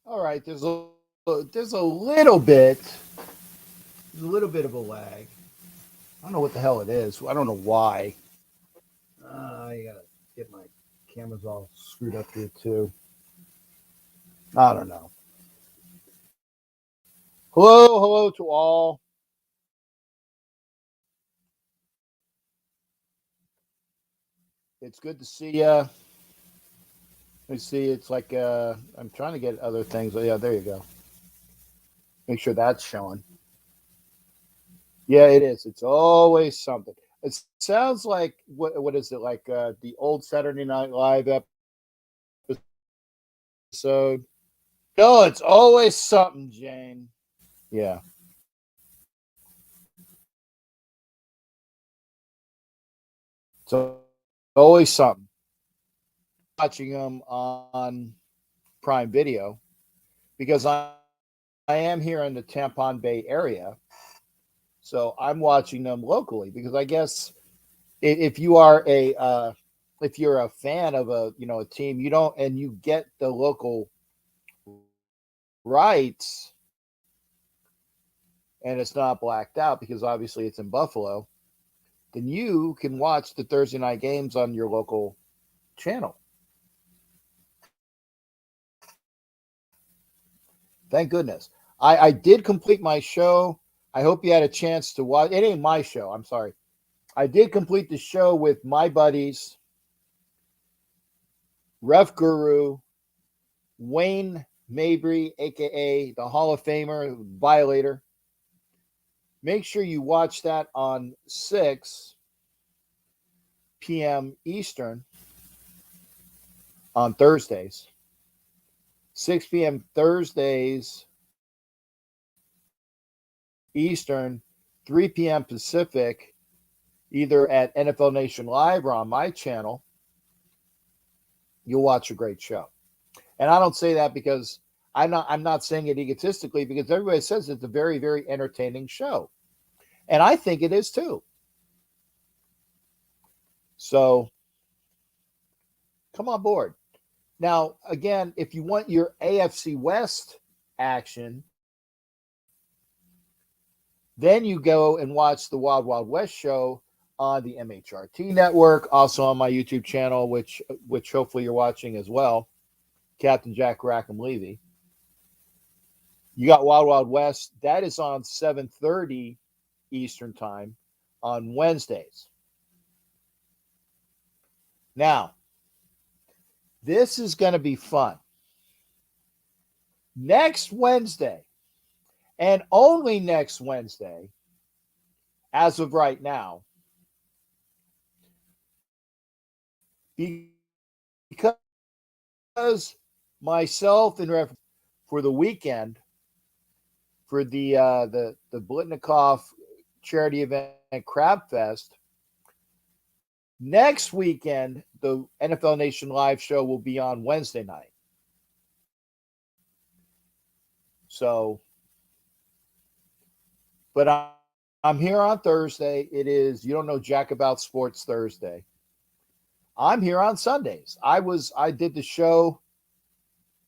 All right, there's a little bit of a lag. I don't know what the hell it is. I don't know why. I gotta get my cameras all screwed up here too. I don't know. Hello to all. It's good to see you. Let me see. It's like I'm trying to get other things. Oh, yeah, there you go. Make sure that's showing. Yeah, it is. It's always something. It sounds like what is it like the old Saturday Night Live episode? No, it's always something, Jane. Yeah, it's always something. Watching them on Prime Video because I am here in the Tampon Bay area, so I'm watching them locally because I guess if you are if you're a fan of a team, you don't and you get the local rights and it's not blacked out because obviously it's in Buffalo, then you can watch the Thursday night games on your local channel. Thank goodness. I did complete my show. I hope you had a chance to watch. It ain't my show. I'm sorry. I did complete the show with my buddies, Ref Guru, Wayne Mabry, aka the Hall of Famer, Violator. Make sure you watch that on 6 p.m. Eastern on Thursdays. 6 p.m. Thursdays Eastern, 3 p.m. Pacific, either at NFL Nation Live or on my channel. You'll watch a great show. And I don't say that because I'm not saying it egotistically because everybody says it's a very, very entertaining show. And I think it is too. So come on board. Now, again, if you want your AFC West action, then you go and watch the Wild Wild West show on the MHRT network, also on my YouTube channel, which hopefully you're watching as well, Captain Jack Rackham Levy. You got Wild Wild West. That is on 7:30 Eastern Time on Wednesdays. Now, this is going to be fun. Next Wednesday, and only next Wednesday, as of right now, because myself and for the weekend for the Blitnikoff charity event Crab Fest. Next weekend, the NFL Nation Live show will be on Wednesday night. So, but I'm here on Thursday. It is You Don't Know Jack About Sports Thursday. I'm here on Sundays. I did the show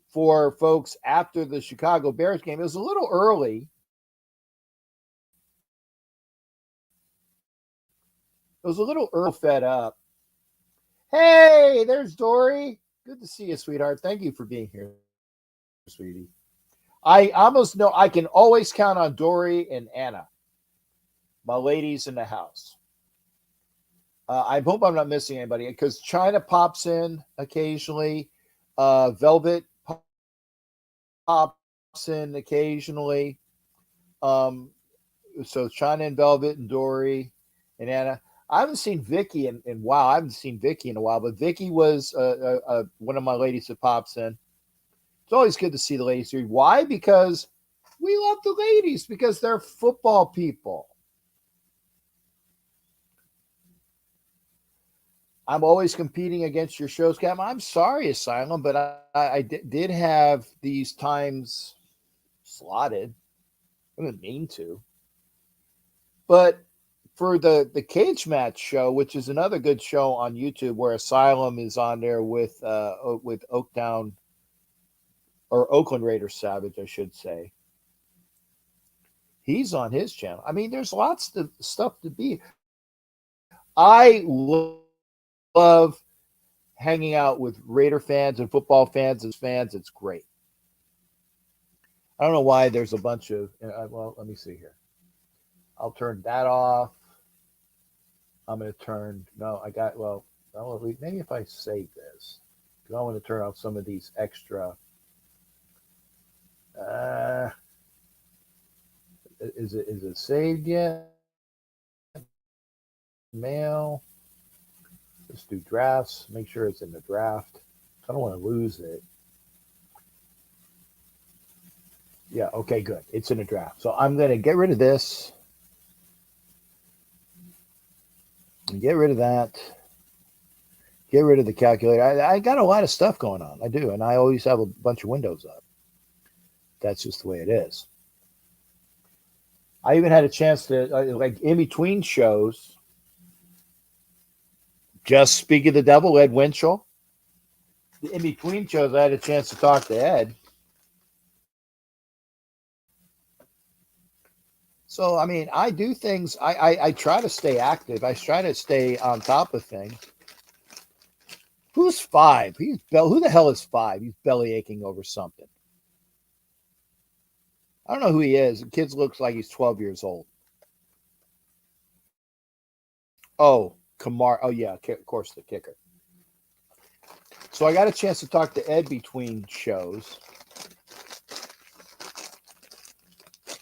for folks after the Chicago Bears game. It was a little early. It was a little early, fed up. Hey, there's Dory. Good to see you, sweetheart. Thank you for being here, sweetie. I almost know I can always count on Dory and Anna, my ladies in the house. I hope I'm not missing anybody because China pops in occasionally. Velvet pops in occasionally. Um, so China and Velvet and Dory and Anna. I haven't seen Vicky in wow. I haven't seen Vicky in a while, but Vicky was one of my ladies that pops in. It's always good to see the ladies here. Why? Because we love the ladies because they're football people. I'm always competing against your shows, Cam. I'm sorry, Asylum, but I did have these times slotted. I didn't mean to. But for the cage match show, which is another good show on YouTube, where Asylum is on there with Oaktown or Oakland Raiders Savage, I should say. He's on his channel. I mean, there's lots of stuff to be. I love hanging out with Raider fans and football fans as fans. It's great. I don't know why there's a bunch of, well, let me see here. I'll turn that off. I'm going to turn, no, I got, well, maybe if I save this, because I want to turn off some of these extra. Is it saved yet? Mail. Let's do drafts. Make sure it's in the draft. I don't want to lose it. Yeah, okay, good. It's in a draft. So I'm going to get rid of this. Get rid of that. Get rid of the calculator. I got a lot of stuff going on. I do. And I always have a bunch of windows up. That's just the way it is. I even had a chance to, like, in between shows, just speak of the devil, Ed Winchell. In between shows, I had a chance to talk to Ed. So, I mean, I do things. I try to stay active. I try to stay on top of things. Who's five? Who the hell is five? He's belly aching over something. I don't know who he is. The kid looks like he's 12 years old. Oh, Kamar. Oh, yeah, of course, the kicker. So I got a chance to talk to Ed between shows.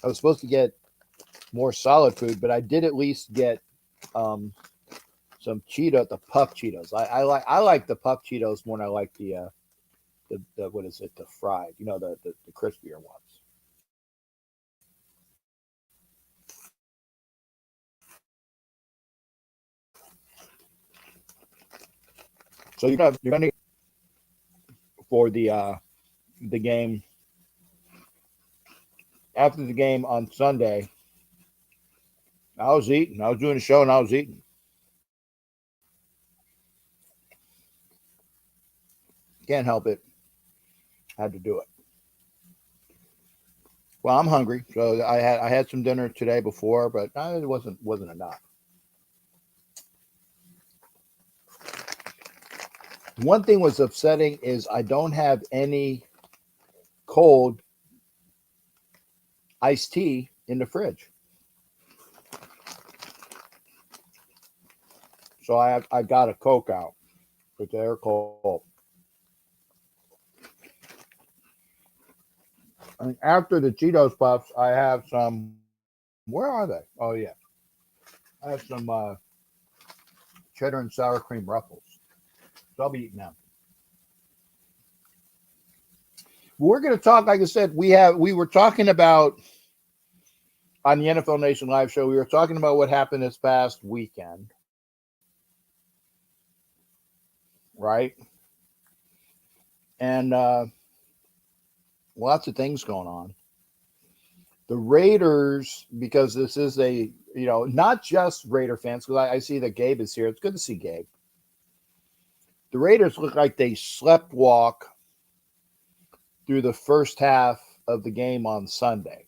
I was supposed to get more solid food, but I did at least get some the puff Cheetos. I like the puff Cheetos more than I like the what is it, the fried, the crispier ones. So you're gonna for the game after the game on Sunday. I was eating. I was doing a show and I was eating. Can't help it. Had to do it. Well, I'm hungry, so I had some dinner today before, but it wasn't enough. One thing was upsetting is I don't have any cold iced tea in the fridge. So I got a Coke out, but they're cold. And after the Cheetos Puffs, I have some. Where are they? Oh yeah, I have some cheddar and sour cream Ruffles. So I'll be eating them. We're going to talk. Like I said, we were talking about on the NFL Nation live show. We were talking about what happened this past weekend, right? And lots of things going on. The Raiders, because this is not just Raider fans, because I see that Gabe is here. It's good to see Gabe. The Raiders look like they sleptwalk through the first half of the game on Sunday.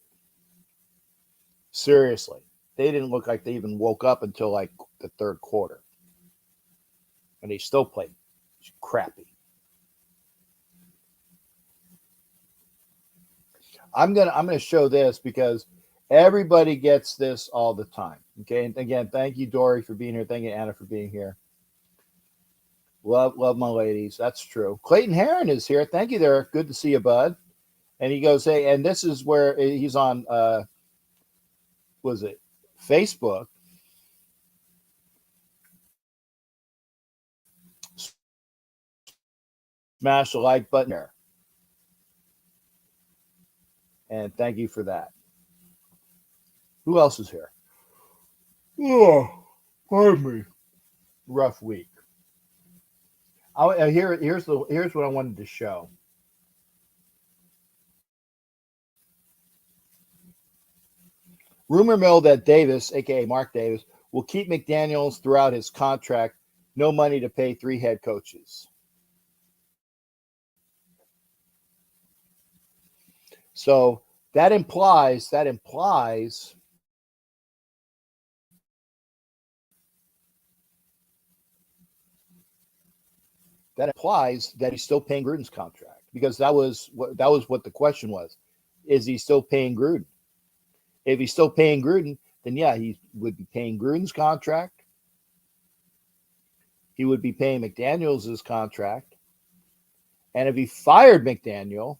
Seriously. They didn't look like they even woke up until like the third quarter. And they still played crappy. I'm gonna show this because everybody gets this all the time. Okay, and again, thank you, Dory, for being here. Thank you, Anna, for being here. Love my ladies. That's true. Clayton Heron is here. Thank you, there. Good to see you, bud. And he goes, hey, and this is where he's on. Was it Facebook? Smash the like button there. And thank you for that. Who else is here? Oh, pardon me. Rough week. Here's what I wanted to show. Rumor mill that Davis, aka Mark Davis, will keep McDaniels throughout his contract. No money to pay 3 head coaches. So that implies that he's still paying Gruden's contract, because that was what the question was. Is he still paying Gruden? If he's still paying Gruden, then yeah, he would be paying Gruden's contract. He would be paying McDaniels' contract. And if he fired McDaniel,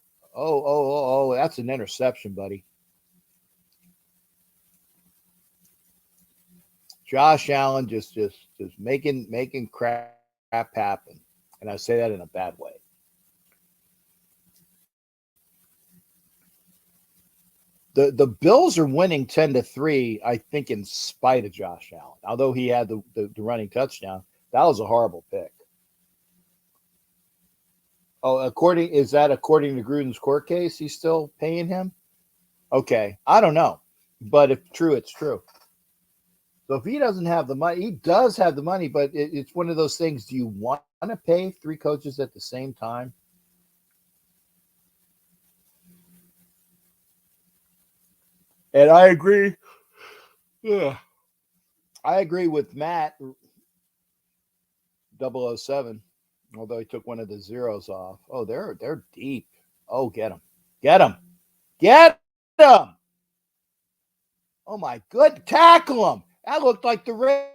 that's an interception, buddy. Josh Allen just making crap happen. And I say that in a bad way. The Bills are winning 10-3, I think, in spite of Josh Allen. Although he had the running touchdown, that was a horrible pick. Oh, according to Gruden's court case, he's still paying him? Okay. I don't know. But if true, it's true. So if he doesn't have the money, he does have the money, but it's one of those things. Do you want to pay three coaches at the same time? And I agree. Yeah. I agree with Matt 007, although he took one of the zeros off. Oh, they're deep. Oh, get him. Get him. Get him. Oh, my good. Tackle him. That looked like the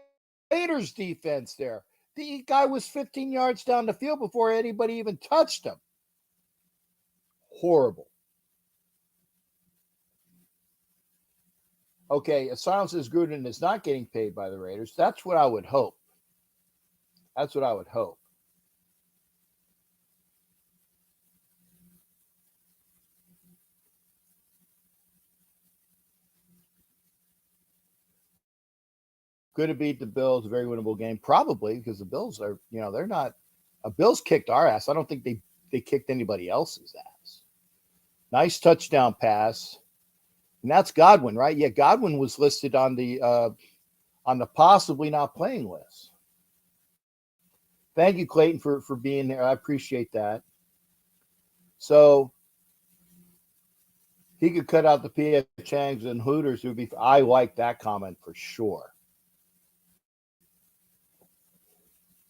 Raiders defense there. The guy was 15 yards down the field before anybody even touched him. Horrible. Okay, Asylum says Gruden is not getting paid by the Raiders. That's what I would hope. That's what I would hope. Could it beat the Bills? A very winnable game? Probably, because the Bills are, they're not. Bills kicked our ass. I don't think they kicked anybody else's ass. Nice touchdown pass. And that's Godwin, right? Yeah, Godwin was listed on the possibly not playing list. Thank you, Clayton, for being there. I appreciate that. So he could cut out the P.F. Changs and Hooters. I like that comment for sure.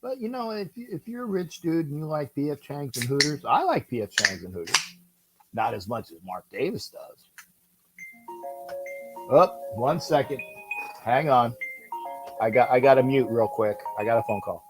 But if you're a rich dude and you like P.F. Changs and Hooters, I like P.F. Changs and Hooters. Not as much as Mark Davis does. Oh, 1 second. Hang on. I got to mute real quick. I got a phone call.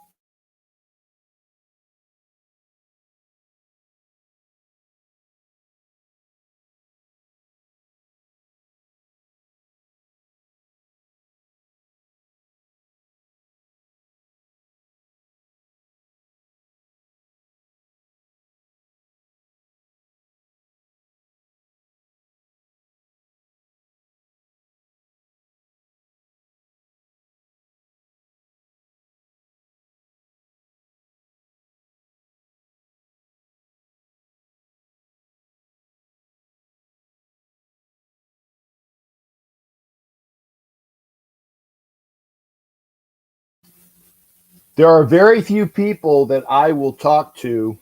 There are very few people that I will talk to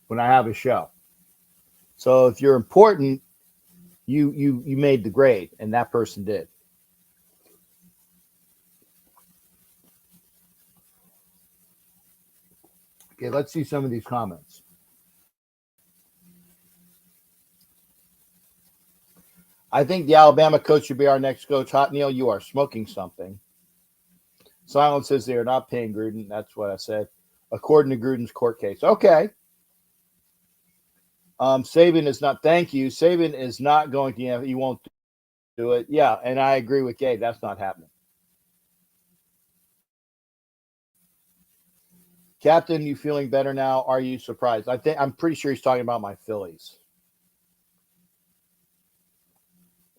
when I have a show. So if you're important, you made the grade, and that person did. Okay, let's see some of these comments. I think the Alabama coach should be our next coach. Hot Neil, you are smoking something. Silence says they are not paying Gruden. That's what I said. According to Gruden's court case. Okay. Saban is not. Thank you. Saban is not going to. He won't do it. Yeah, and I agree with Gabe. That's not happening. Captain, you feeling better now? Are you surprised? I'm pretty sure he's talking about my Phillies.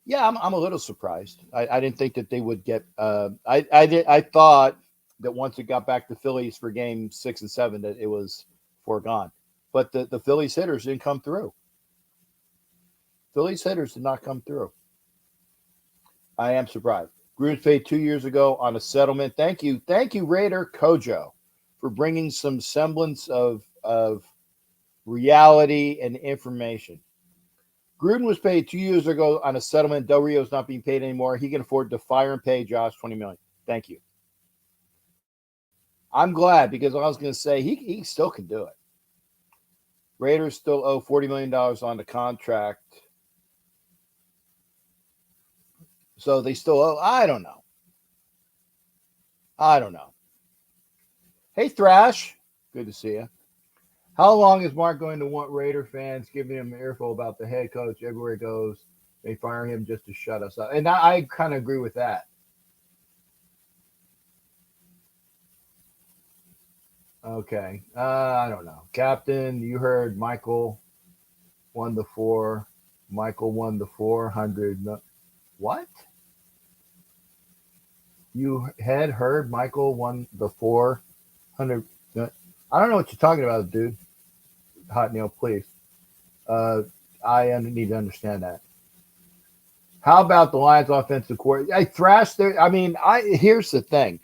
Yeah, I'm a little surprised. I didn't think that they would get. I thought that once it got back to Phillies for game 6 and 7, that it was foregone. But the Phillies hitters didn't come through. Phillies hitters did not come through. I am surprised. Gruden's paid 2 years ago on a settlement. Thank you, Raider Kojo, for bringing some semblance of reality and information. Gruden was paid 2 years ago on a settlement. Del Rio's not being paid anymore. He can afford to fire and pay Josh $20 million. Thank you. I'm glad because I was going to say he still can do it. Raiders still owe $40 million on the contract. So they still owe. I don't know. Hey, Thrash. Good to see you. How long is Mark going to want Raider fans giving him an earful about the head coach everywhere he goes? They fire him just to shut us up. And I kind of agree with that. Okay. I don't know. Captain, you heard Michael won the 4. Michael won the 400. What? You had heard Michael won the 400. I don't know what you're talking about, dude. Hot Neil, please. I need to understand that. How about the Lions offensive coordinator? I thrashed there. I mean, here's the thing.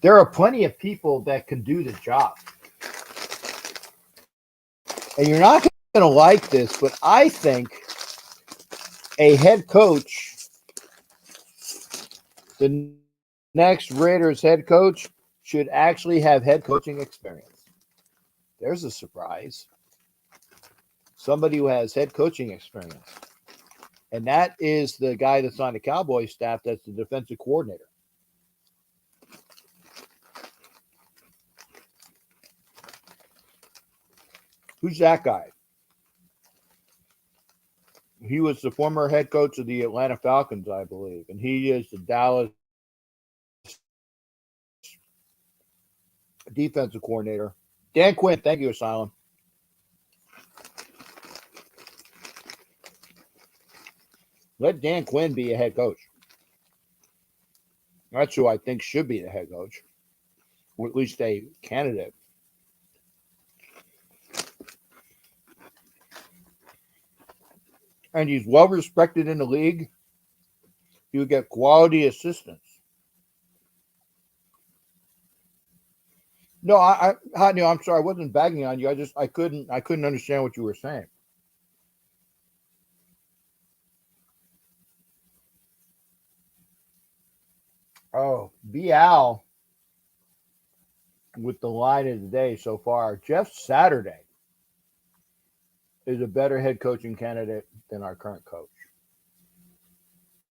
There are plenty of people that can do the job. And you're not going to like this, but I think a head coach, the next Raiders head coach, should actually have head coaching experience. There's a surprise. Somebody who has head coaching experience. And that is the guy that's on the Cowboys staff that's the defensive coordinator. Who's that guy? He was the former head coach of the Atlanta Falcons, I believe. And he is the Dallas defensive coordinator. Dan Quinn, thank you, Asylum. Let Dan Quinn be a head coach. That's who I think should be the head coach, or at least a candidate. And he's well respected in the league. You get quality assistance. No, Hot Neil, I'm sorry, I wasn't bagging on you. I couldn't understand what you were saying. Oh, Bial with the line of the day so far. Jeff Saturday is a better head coaching candidate than our current coach.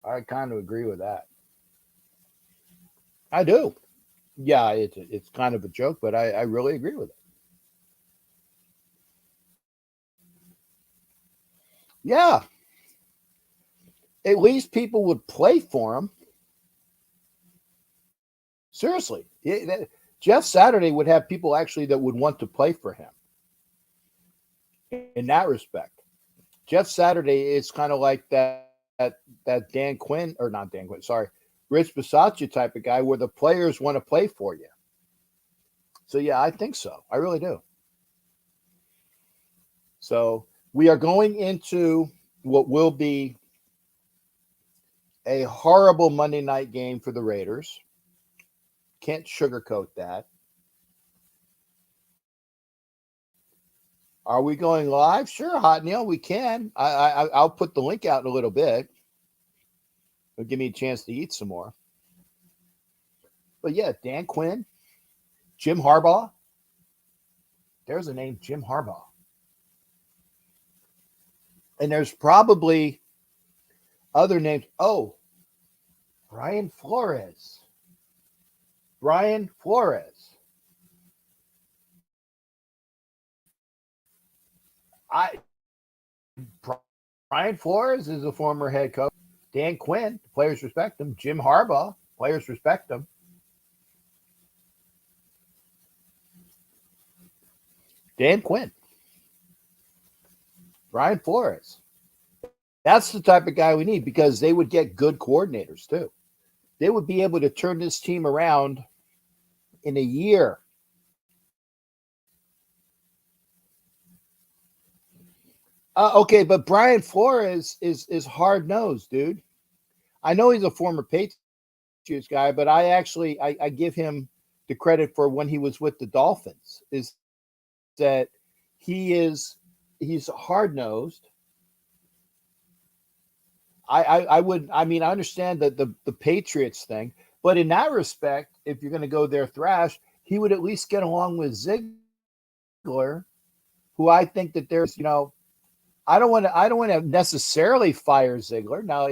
I kind of agree with that. I do. Yeah, it's kind of a joke, but I really agree with it. Yeah. At least people would play for him. Seriously. Jeff Saturday would have people actually that would want to play for him in that respect. Jeff Saturday is kind of like that Dan Quinn, or not Dan Quinn, sorry, Rich Bisaccia type of guy where the players want to play for you. So, yeah, I think so. I really do. So, we are going into what will be a horrible Monday night game for the Raiders. Can't sugarcoat that. Are we going live? Sure, Hot Neil, we can. I'll put the link out in a little bit. It'll give me a chance to eat some more. But yeah, Dan Quinn, Jim Harbaugh. There's a name, Jim Harbaugh. And there's probably other names. Oh, Brian Flores. Brian Flores. Brian Flores is a former head coach. Dan Quinn, players respect him. Jim Harbaugh, players respect him. Dan Quinn. Brian Flores. That's the type of guy we need because they would get good coordinators too. They would be able to turn this team around in a year. Okay, but Brian Flores is hard nosed, dude. I know he's a former Patriots guy, but I give him the credit for when he was with the Dolphins. Is that he's hard nosed. I would. I mean, I understand that the Patriots thing, but in that respect, if you're going to go there, Thrash, he would at least get along with Ziggler, who I think that there's, I don't want to necessarily fire Ziggler. Now,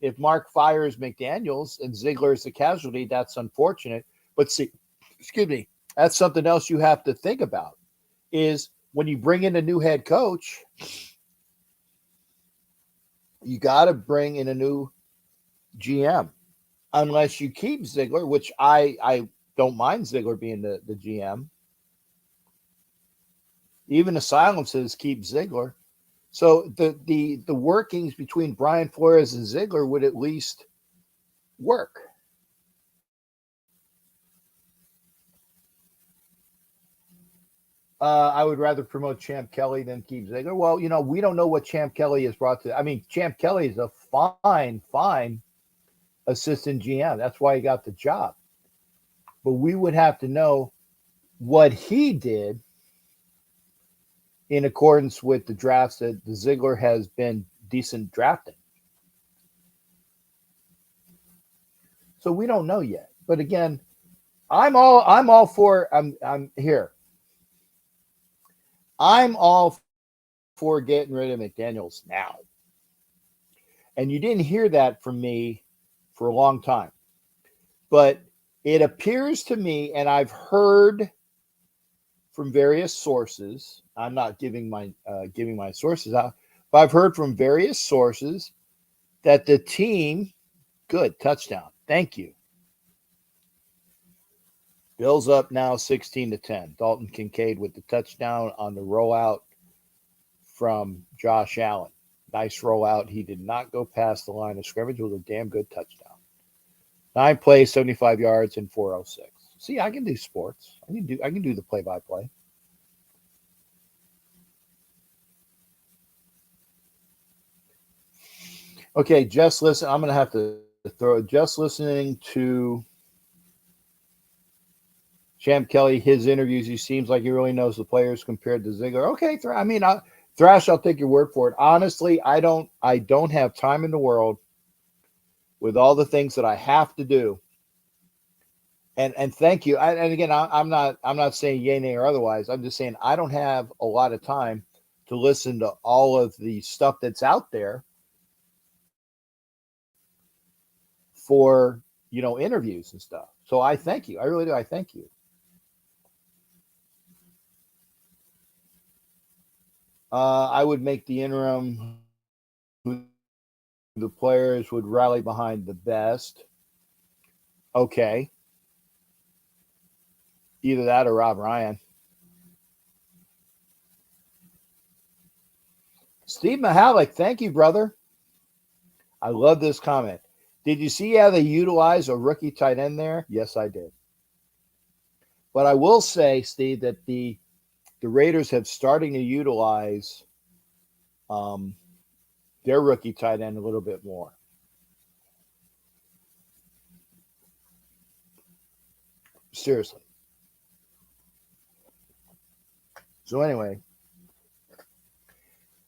if Mark fires McDaniels and Ziggler is the casualty, that's unfortunate. But see, excuse me, that's something else you have to think about. Is when you bring in a new head coach, you got to bring in a new GM, unless you keep Ziggler, which I don't mind Ziggler being the GM. Even the silences keep Ziggler. So the workings between Brian Flores and Ziggler would at least work. I would rather promote Champ Kelly than keep Ziggler. Well, we don't know what Champ Kelly has brought to. I mean, Champ Kelly is a fine assistant GM. That's why he got the job. But we would have to know what he did in accordance with the drafts that the Ziggler has been decent drafting. So we don't know yet. But again, I'm all for I'm here. I'm all for getting rid of McDaniels now. And you didn't hear that from me for a long time. But it appears to me, and I've heard from various sources, I'm not giving my sources out, but I've heard from various sources that the team, good touchdown, thank you. Bills up now 16-10. Dalton Kincaid with the touchdown on the rollout from Josh Allen. Nice rollout. He did not go past the line of scrimmage. It was a damn good touchdown. 9 plays, 75 yards, and 406. See, I can do sports. I can do the play-by-play. Okay, just listen. I'm gonna have to throw just listening to Champ Kelly, his interviews. He seems like he really knows the players compared to Ziggler. Okay, Thrash, I'll take your word for it. Honestly, I don't have time in the world with all the things that I have to do. And thank you. And again, I'm not saying yay, nay, or otherwise. I'm just saying I don't have a lot of time to listen to all of the stuff that's out there for interviews and stuff. So I thank you. I really do. I thank you. I would make the interim who the players would rally behind the best. Okay. Either that or Rob Ryan. Steve Mihalik, thank you, brother. I love this comment. Did you see how they utilize a rookie tight end there? Yes, I did. But I will say, Steve, that the Raiders have starting to utilize their rookie tight end a little bit more. Seriously. So anyway,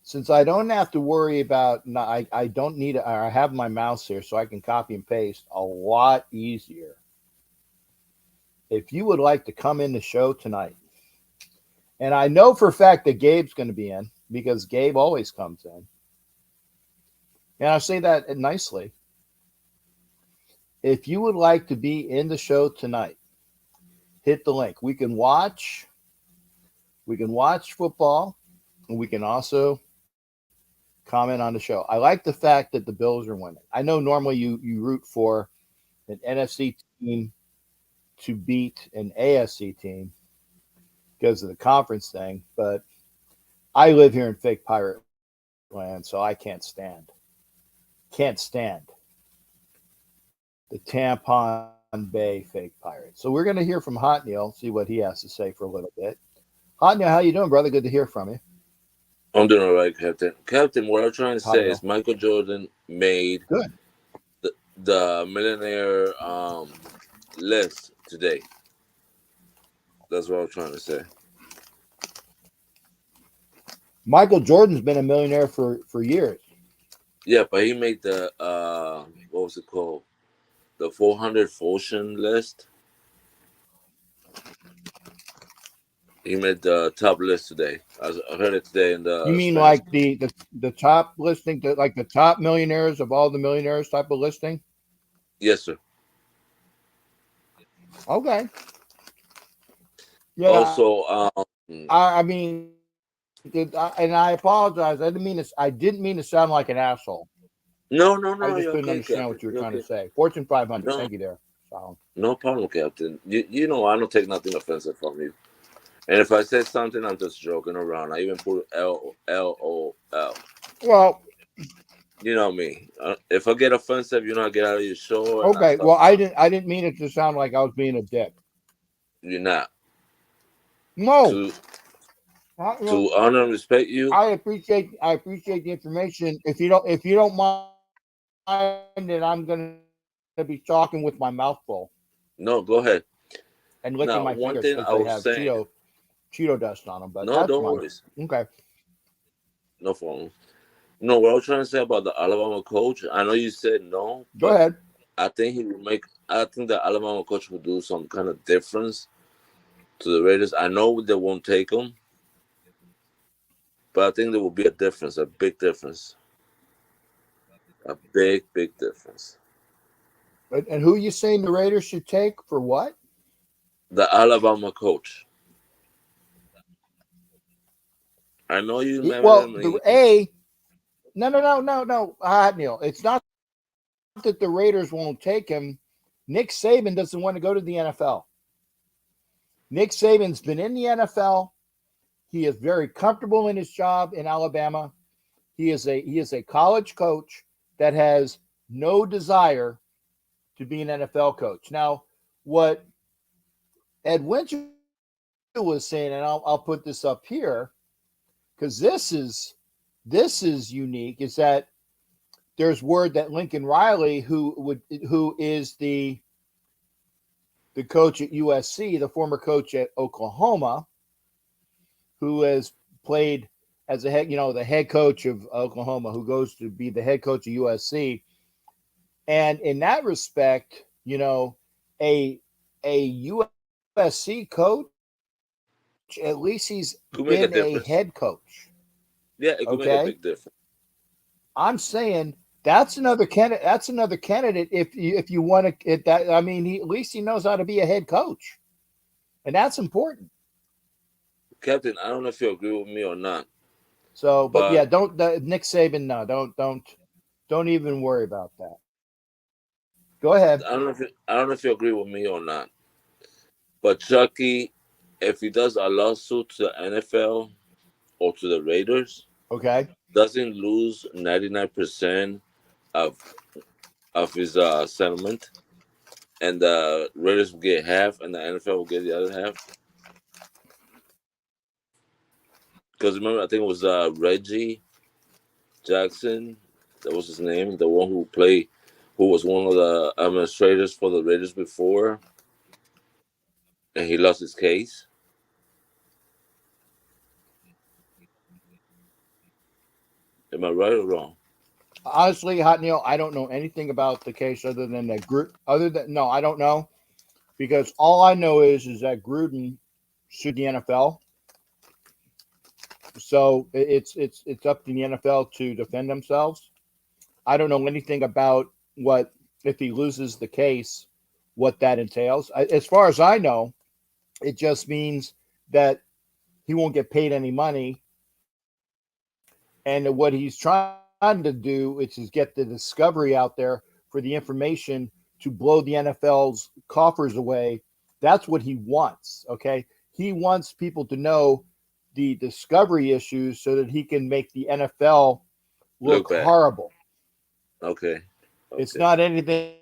since I don't have to worry about, I don't need, I have my mouse here so I can copy and paste a lot easier. If you would like to come in the show tonight, and I know for a fact that Gabe's going to be in because Gabe always comes in. And I say that nicely. If you would like to be in the show tonight, hit the link. We can watch football, and we can also comment on the show. I like the fact that the Bills are winning. I know normally you root for an NFC team to beat an AFC team because of the conference thing, but I live here in fake pirate land, so I can't stand the Tampon Bay fake pirates. So we're going to hear from Hot Neil, see what he has to say for a little bit. Hot Neil, how you doing, brother? Good to hear from you. I'm doing all right, Captain. Captain, what I'm trying to say is Michael Jordan made the millionaire list today. That's what I'm trying to say. Michael Jordan's been a millionaire for years. Yeah, but he made the what was it called? The 400 fortune list. He made the top list today. I heard it today in You the mean Spanish. like the top listing, like the top millionaires of all the millionaires type of listing? Yes, sir. Okay. Yeah. Also, I mean, and I apologize. I didn't mean to sound like an asshole. no, no, I no, just you're didn't okay, understand Captain. what you were You're trying to okay. say. Fortune 500. No, Thank you there. So, no problem, Captain. You know I don't take nothing offensive from you. And if I say something, I'm just joking around. I even put LOL. well, You know me. If I get offensive, you know I get out of your show and I okay. stop Well, talking. I didn't mean it to sound like I was being a dick. You're not. No. To You know, to honor and respect you. I appreciate the information. If you don't mind, then I'm going to be talking with my mouth full No, go ahead. and licking my Now, fingers one because thing they I was have saying. Cheeto dust on them. But No, that's don't fine. worry. Okay. No problem. No, what I was trying to say about the Alabama coach. I know you said no, Go but ahead. I think he will make. I think the Alabama coach will do some kind of difference to the Raiders. I know they won't take him, but I think there will be a difference, a big difference, a big, big difference. And who you saying the Raiders should take for what? The Alabama coach. I know you remember Well, him. the A. No. Neil, it's not that the Raiders won't take him. Nick Saban doesn't want to go to the NFL. Nick Saban's been in the NFL. He is very comfortable in his job in Alabama. He is a college coach that has no desire to be an NFL coach. Now, what Ed Winter was saying, and I'll put this up here because this is unique, is that there's word that Lincoln Riley, who is the coach at USC, the former coach at Oklahoma, who has played as the head coach of Oklahoma, who goes to be the head coach of USC, and in that respect, a USC coach, at least he's been a head could make a coach. difference. Yeah, it could Okay, make a big difference. I'm saying that's another candidate. That's another candidate. If you want to, that I mean, at least he knows how to be a head coach, and that's important. Captain, I don't know if you agree with me or not, So, but yeah, but don't Nick Saban. No, don't even worry about that. Go ahead. I don't know if you agree with me or not. But Chucky, if he does a lawsuit to the NFL or to the Raiders, Okay. doesn't lose 99% of his settlement, and the Raiders will get half, and the NFL will get the other half. Because remember, I think it was Reggie Jackson, that was his name, the one who was one of the administrators for the Raiders before, and he lost his case. Am I right or wrong? Honestly, Hot Neil, I don't know anything about the case other than that group. Other than no, I don't know because all I know is that Gruden sued the NFL. So it's up to the NFL to defend themselves. I don't know anything about what if he loses the case, what that entails. As far as I know, it just means that he won't get paid any money, and what he's trying to do is just get the discovery out there for the information to blow the NFL's coffers away. That's what he wants. Okay, he wants people to know the discovery issues so that he can make the NFL look Look bad. horrible. Okay. It's Okay. not anything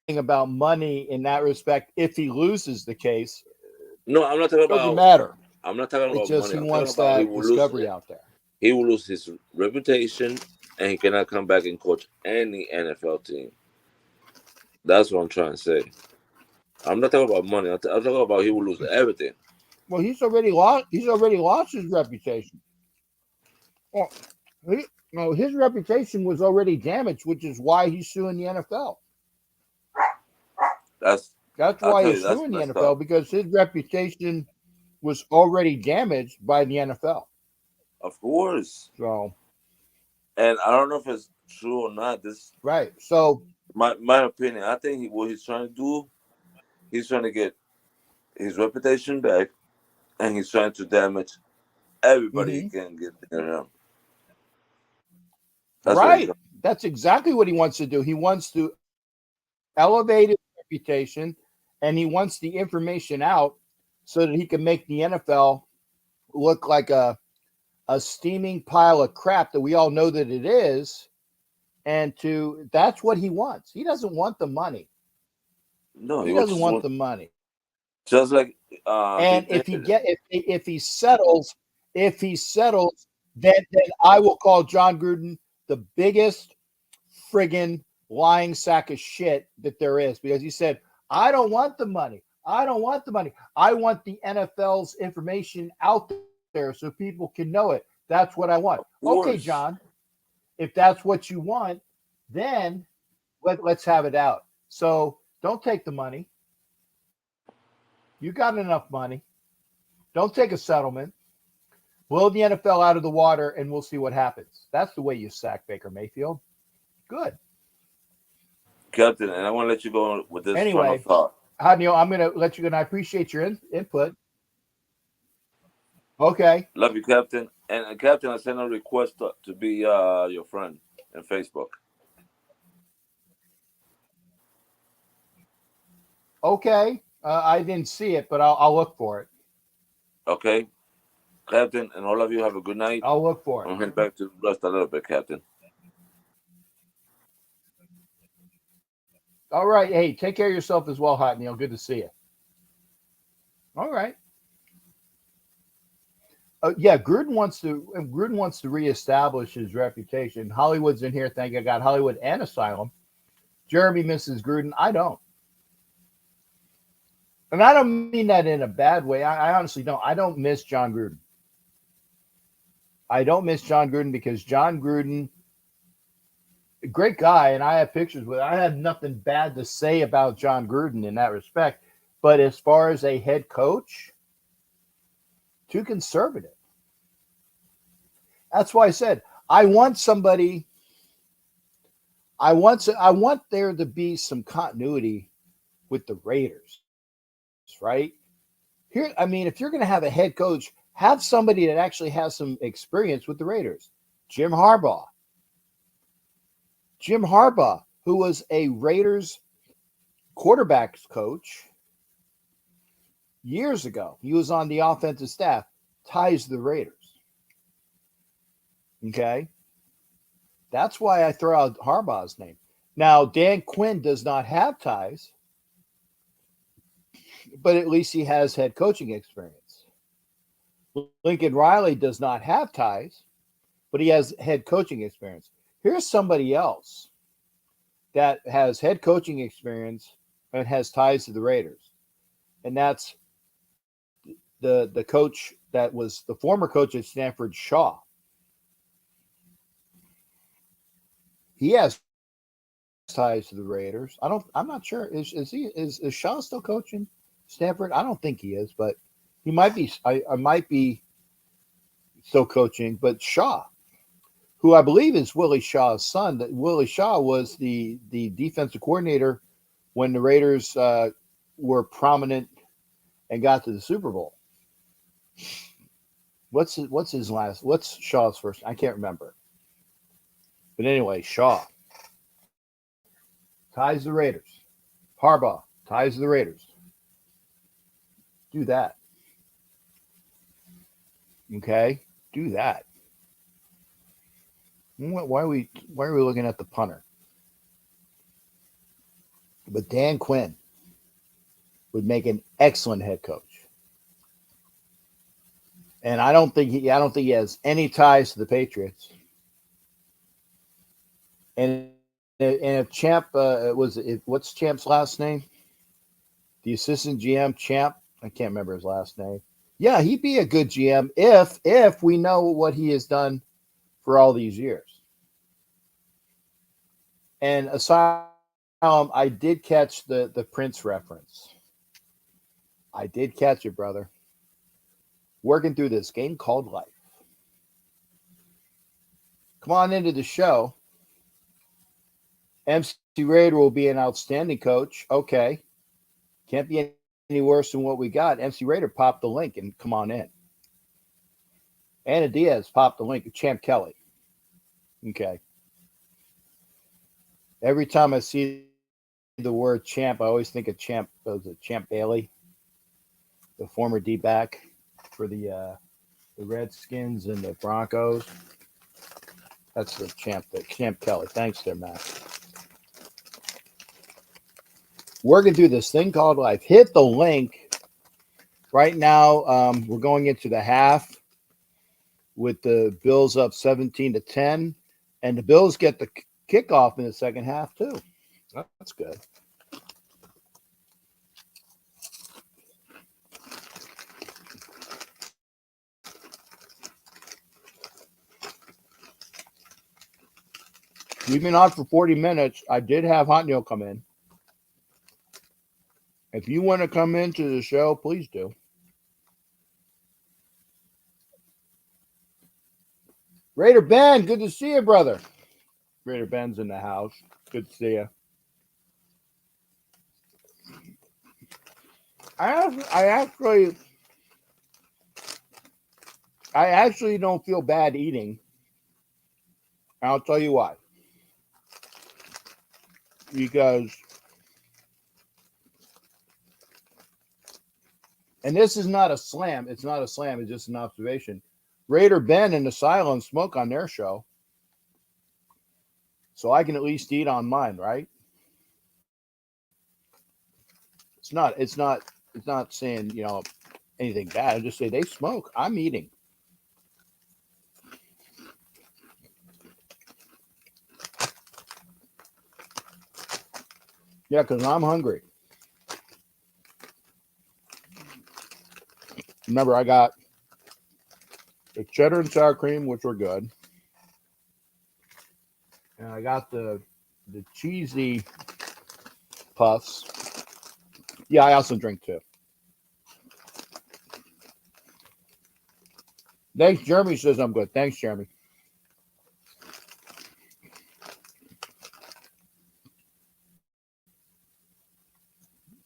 about money in that respect. If he loses the case, No, I'm not doesn't talking matter. about. I'm not It talking just about he money. I'm wants talking about that discovery out there. he will lose his reputation, and he cannot come back and coach any NFL team. That's what I'm trying to say. I'm not talking about money. I'm talking about he will lose everything. Well, he's already lost. He's already lost his reputation. Well, His reputation was already damaged, which is why he's suing the NFL. That's That's I'll why tell you, he's that's suing the messed NFL up. because his reputation was already damaged by the NFL. Of course. So, And I don't know if it's true or not. This right. So, my opinion. I think what he's trying to do, he's trying to get his reputation back, and he's trying to damage everybody he mhm. can get near him. That's what he's Right. trying. That's exactly what he wants to do. He wants to elevate his reputation and he wants the information out so that he can make the NFL look like a steaming pile of crap that we all know that it is. And that's what he wants. He doesn't want the money. No, He he doesn't just want want, the money. just like he And did. if he settles, then I will call John Gruden the biggest friggin' lying sack of shit that there is because he said, I don't want the money. I don't want the money. I want the NFL's information out there so people can know it. That's what I want. Of Okay, John, course. if that's what you want, then let's have it out. So don't take the money. You got enough money. Don't take a settlement. Blow the NFL out of the water and we'll see what happens. That's the way you sack Baker Mayfield. Good. Captain, and I want to let you go with this final Anyway, thought. Neil, I'm going to let you go. And I appreciate your input. Okay. Love you, Captain. And Captain, I sent a request to be your friend on Facebook. Okay. I didn't see it, but I'll look for it. Okay, Captain, and all of you have a good night. I'll look for it. I'm heading back to rest a little bit, Captain. All right. Hey, take care of yourself as well, Hot Neil. Good to see you. All right. Yeah, Gruden wants to reestablish his reputation. Hollywood's in here. Thank you. I got Hollywood and Asylum. Jeremy misses Gruden. I don't. And I don't mean that in a bad way. I honestly don't. I don't miss John Gruden. I don't miss John Gruden because John Gruden, great guy, and I have pictures with. I have nothing bad to say about John Gruden in that respect. But as far as a head coach, too conservative. That's why I said I want somebody. I want there to be some continuity with the Raiders, right? Here, I mean, if you're going to have a head coach, have somebody that actually has some experience with the Raiders. Jim Harbaugh. Jim Harbaugh, who was a Raiders quarterbacks coach years ago. He was on the offensive staff, ties the Raiders. Okay. That's why I throw out Harbaugh's name. Now, Dan Quinn does not have ties, but at least he has head coaching experience. Lincoln Riley does not have ties, but he has head coaching experience. Here's somebody else that has head coaching experience and has ties to the Raiders. And that's the coach that was the former coach at Stanford, Shaw. He has ties to the Raiders. I'm not sure. Is Shaw still coaching Stanford? I don't think he is, but he might be. I might be still coaching, but Shaw, who I believe is Willie Shaw's son. That Willie Shaw was the defensive coordinator when the Raiders were prominent and got to the Super Bowl. What's his last? What's Shaw's first? I can't remember. But anyway, Shaw ties the Raiders. Harbaugh ties the Raiders. Do that. Okay, do that. Why are we looking at the punter? But Dan Quinn would make an excellent head coach. And I don't think he has any ties to the Patriots. And if Champ what's Champ's last name? The assistant GM Champ, I can't remember his last name. Yeah, he'd be a good GM if we know what he has done for all these years. And Asylum, I did catch the Prince reference. I did catch it, brother. Working through this game called life. Come on into the show. MC Raider will be an outstanding coach. Okay. Can't be any worse than what we got. MC Raider popped the link and come on in. Anna Diaz popped the link. Champ Kelly. Okay. Every time I see the word champ, I always think of Champ Bailey, the former D-back for the Redskins and the Broncos. That's the Champ Kelly. Thanks there, Matt. Working through this thing called life. Hit the link. Right now, we're going into the half with the Bills up 17-10, and the Bills get the kickoff in the second half too. That's good. We've been on for 40 minutes. I did have Hot Neil come in. If you want to come into the show, please do. Raider Ben, good to see you, brother. Raider Ben's in the house. Good to see you. I actually don't feel bad eating. And I'll tell you why. Because, and this is not a slam. It's not a slam. It's just an observation. Raider Ben and Asylum smoke on their show. So I can at least eat on mine, right? It's not saying, anything bad. I just say they smoke. I'm eating. Yeah, because I'm hungry. Remember, I got the cheddar and sour cream, which were good. And I got the cheesy puffs. Yeah, I also drink too. Thanks, Jeremy says I'm good. Thanks, Jeremy.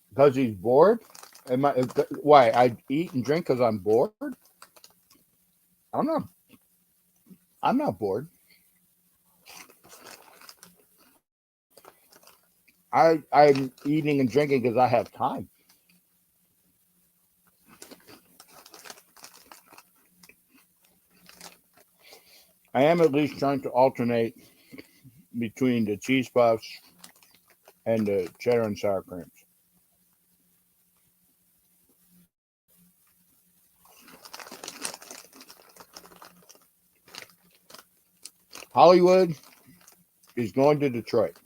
Because he's bored? Why? I eat and drink because I'm bored? I'm not bored. I'm eating and drinking because I have time. I am at least trying to alternate between the cheese puffs and the cheddar and sour creams. Hollywood is going to Detroit.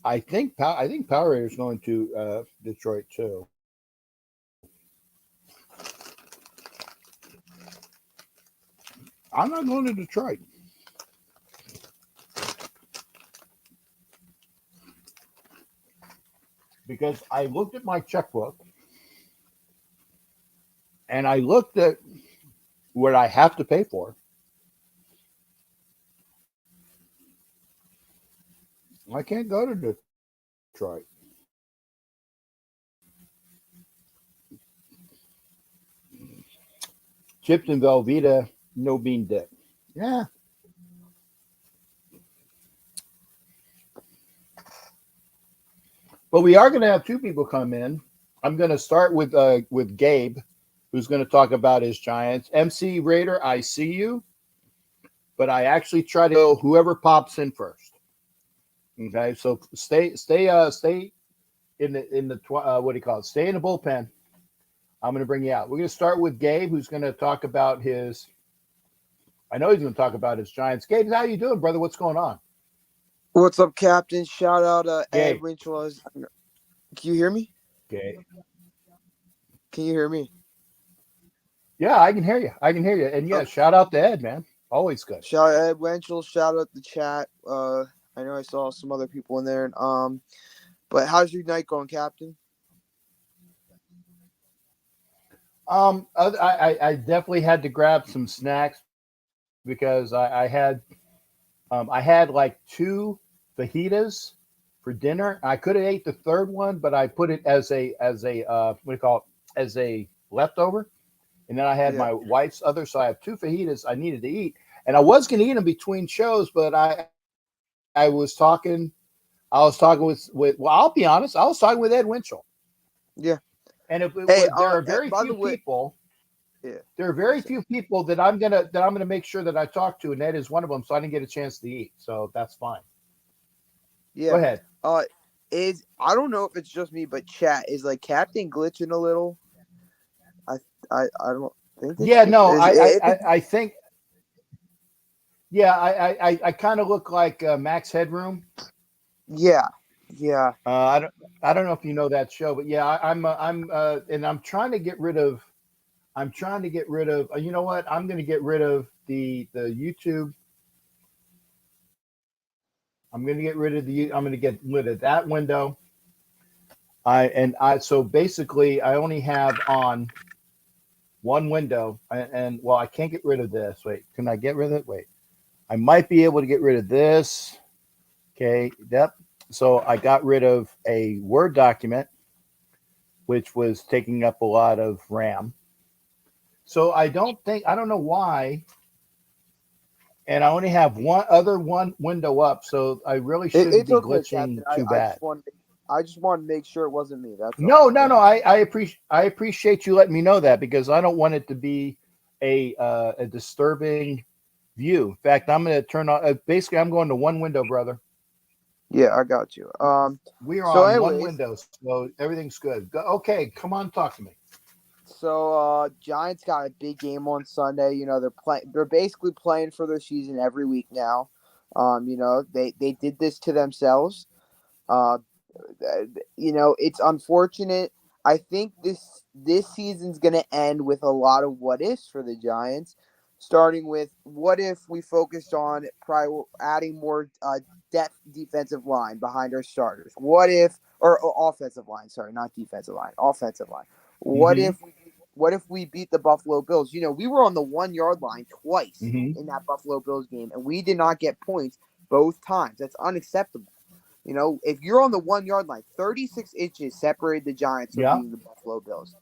I think Power Raiders is going to Detroit too. I'm not going to Detroit. Because I looked at my checkbook and I looked at what I have to pay for. I can't go to Detroit. Chips and Velveeta, no bean dip. Yeah. But we are going to have two people come in. I'm going to start with Gabe, who's going to talk about his Giants. MC Raider, I see you, but I actually try to go whoever pops in first. Okay, so stay in the what do you call it? Stay in the bullpen. I'm going to bring you out. We're going to start with Gabe, who's going to talk about his. I know he's going to talk about his Giants. Gabe, how you doing, brother? What's going on? What's up, Captain? Shout out Ed Winchell. Can you hear me? Okay. Can you hear me? Yeah, I can hear you. I can hear you. And yeah, shout out to Ed, man. Always good. Shout out Ed Wenchel. Shout out the chat. I know I saw some other people in there. But how's your night going, Captain? I definitely had to grab some snacks because I had like two fajitas for dinner. I could have ate the third one, but I put it as a what do you call it, as a leftover. And then I had Yeah. my wife's other. So I have two fajitas I needed to eat, and I was going to eat them between shows, but I was talking. I was talking with. Well, I'll be honest. I was talking with Ed Winchell, Yeah. and it Hey, was there are very by the few way, people. yeah. There are very few people that I'm gonna make sure that I talk to, and Ed is one of them. So I didn't get a chance to eat, so that's fine. Go Yeah. ahead. Is I don't know if it's just me, but chat is like Captain glitching a little. I I don't think it's Yeah, just no, is if it, I think yeah, I kind of look like Max Headroom. yeah. Yeah. I don't know if you know that show, but yeah, and I'm trying to get rid of. I'm trying to get rid of. You know what? I'm going to get rid of the YouTube. I'm going to get rid of the. I'm going to get rid of that window. So basically I only have on one window, and well, I can't get rid of this. Wait, can I get rid of it? Wait, I might be able to get rid of this. Okay, yep. So I got rid of a Word document, which was taking up a lot of RAM. So I don't know why, and I only have one window up, so I really shouldn't it's be okay, Captain. glitching too bad. I just wanted to make sure it wasn't me. That's all. No, no, no. I appreciate you letting me know that because I don't want it to be a disturbing view. In fact, I'm going to turn on. Basically, I'm going to one window, brother. Yeah, I got you. We are So on one anyways, window, so everything's good. Okay, come on, talk to me. so Giants got a big game on Sunday. You know, they're basically playing for their season every week now. You know, they did this to themselves. Uh you know, it's unfortunate. I think this season's going to end with a lot of what ifs for the Giants, starting with what if we focused on adding more depth defensive line behind our starters? What if or offensive line, sorry, not defensive line, offensive line. What Mm-hmm. if we beat the Buffalo Bills? You know, we were on the 1 yard line twice Mm-hmm. in that Buffalo Bills game, and we did not get points both times. That's unacceptable. You know, if you're on the 1 yard line, 36 inches separated the Giants from Yeah. beating the Buffalo Bills.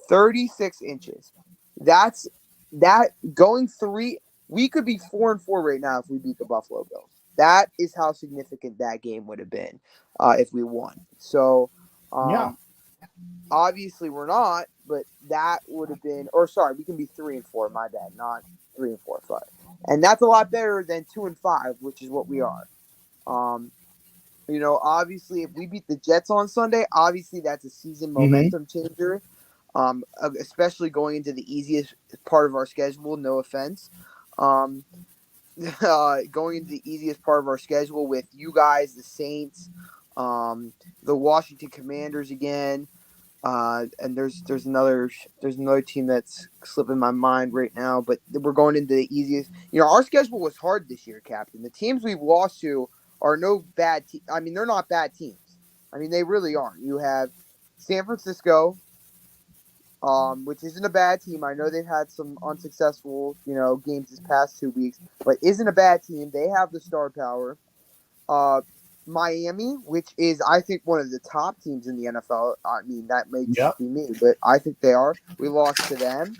36 inches. That's that going three. We could be 4-4 right now if we beat the Buffalo Bills. That is how significant that game would have been if we won. So, Yeah. obviously we're not, but that would have been. Or sorry, we can be 3-4. My bad, not 3-4, 5. And that's a lot better than 2-5, which is what we are. You know, obviously, if we beat the Jets on Sunday, obviously that's a season Mm-hmm. momentum changer. Especially going into the easiest part of our schedule. No offense. Going into the easiest part of our schedule with you guys, the Saints, the Washington Commanders again, and there's another team that's slipping my mind right now. But we're going into the easiest. You know, our schedule was hard this year, Captain. The teams we've lost to are no bad. I mean, they're not bad teams. I mean, they really aren't. You have San Francisco, which isn't a bad team. I know they've had some unsuccessful, you know, games this past 2 weeks, but isn't a bad team. They have the star power. Miami, which is, I think, one of the top teams in the NFL. I mean, that may Yep. just be me, but I think they are. We lost to them.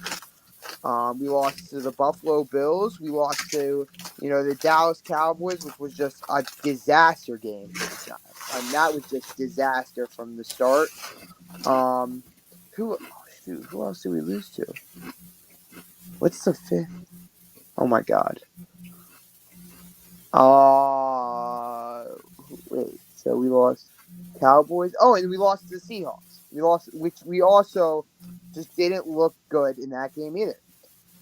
We lost to the Buffalo Bills. We lost to, you know, the Dallas Cowboys, which was just a disaster game for the Giants. I mean, that was just disaster from the start. Who else did we lose to? What's the fifth? Oh my God. Wait. So we lost Cowboys. Oh, and we lost to the Seahawks. We lost, which we also just didn't look good in that game either.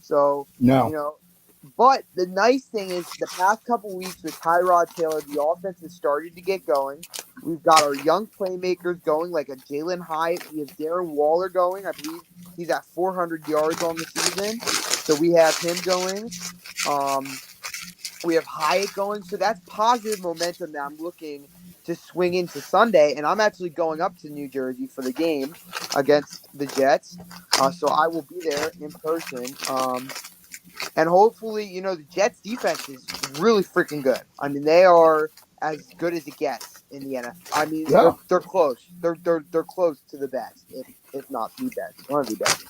So, No. you know, but the nice thing is the past couple weeks with Tyrod Taylor, the offense has started to get going. We've got our young playmakers going, like a Jalen Hyatt. We have Darren Waller going. I believe he's at 400 yards on the season. So we have him going. We have Hyatt going. So that's positive momentum that I'm looking to swing into Sunday. And I'm actually going up to New Jersey for the game against the Jets. So I will be there in person. And hopefully, the Jets defense is really freaking good. I mean, they are as good as it gets in the NFL. I mean, Yeah. they're close. They're close to the best, if not the best, one of the best.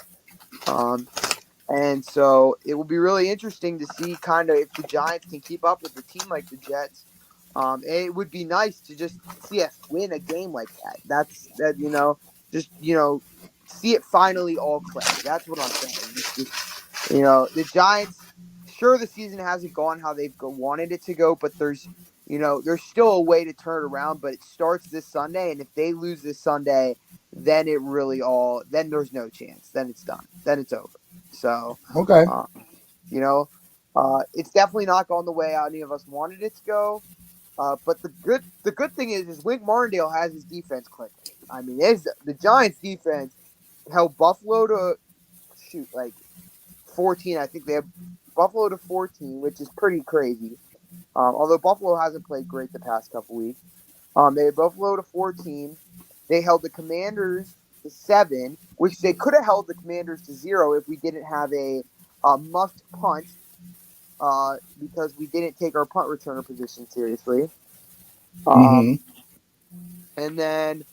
And so it will be really interesting to see kind of if the Giants can keep up with a team like the Jets. It would be nice to just see us win a game like that. Just see it finally all click. That's what I'm saying. The Giants. Sure, the season hasn't gone how they've wanted it to go, but there's still a way to turn it around. But it starts this Sunday, and if they lose this Sunday, then then there's no chance. Then it's done. Then it's over. So, Okay. it's definitely not gone the way any of us wanted it to go. But the good thing is Wink Martindale has his defense clicking. I mean, the Giants' defense held Buffalo to 14. I think they have Buffalo to 14, which is pretty crazy. Although Buffalo hasn't played great the past couple weeks. They had Buffalo to 14. They held the Commanders to 7, which they could have held the Commanders to 0 if we didn't have a muffed punt because we didn't take our punt returner position seriously. And then,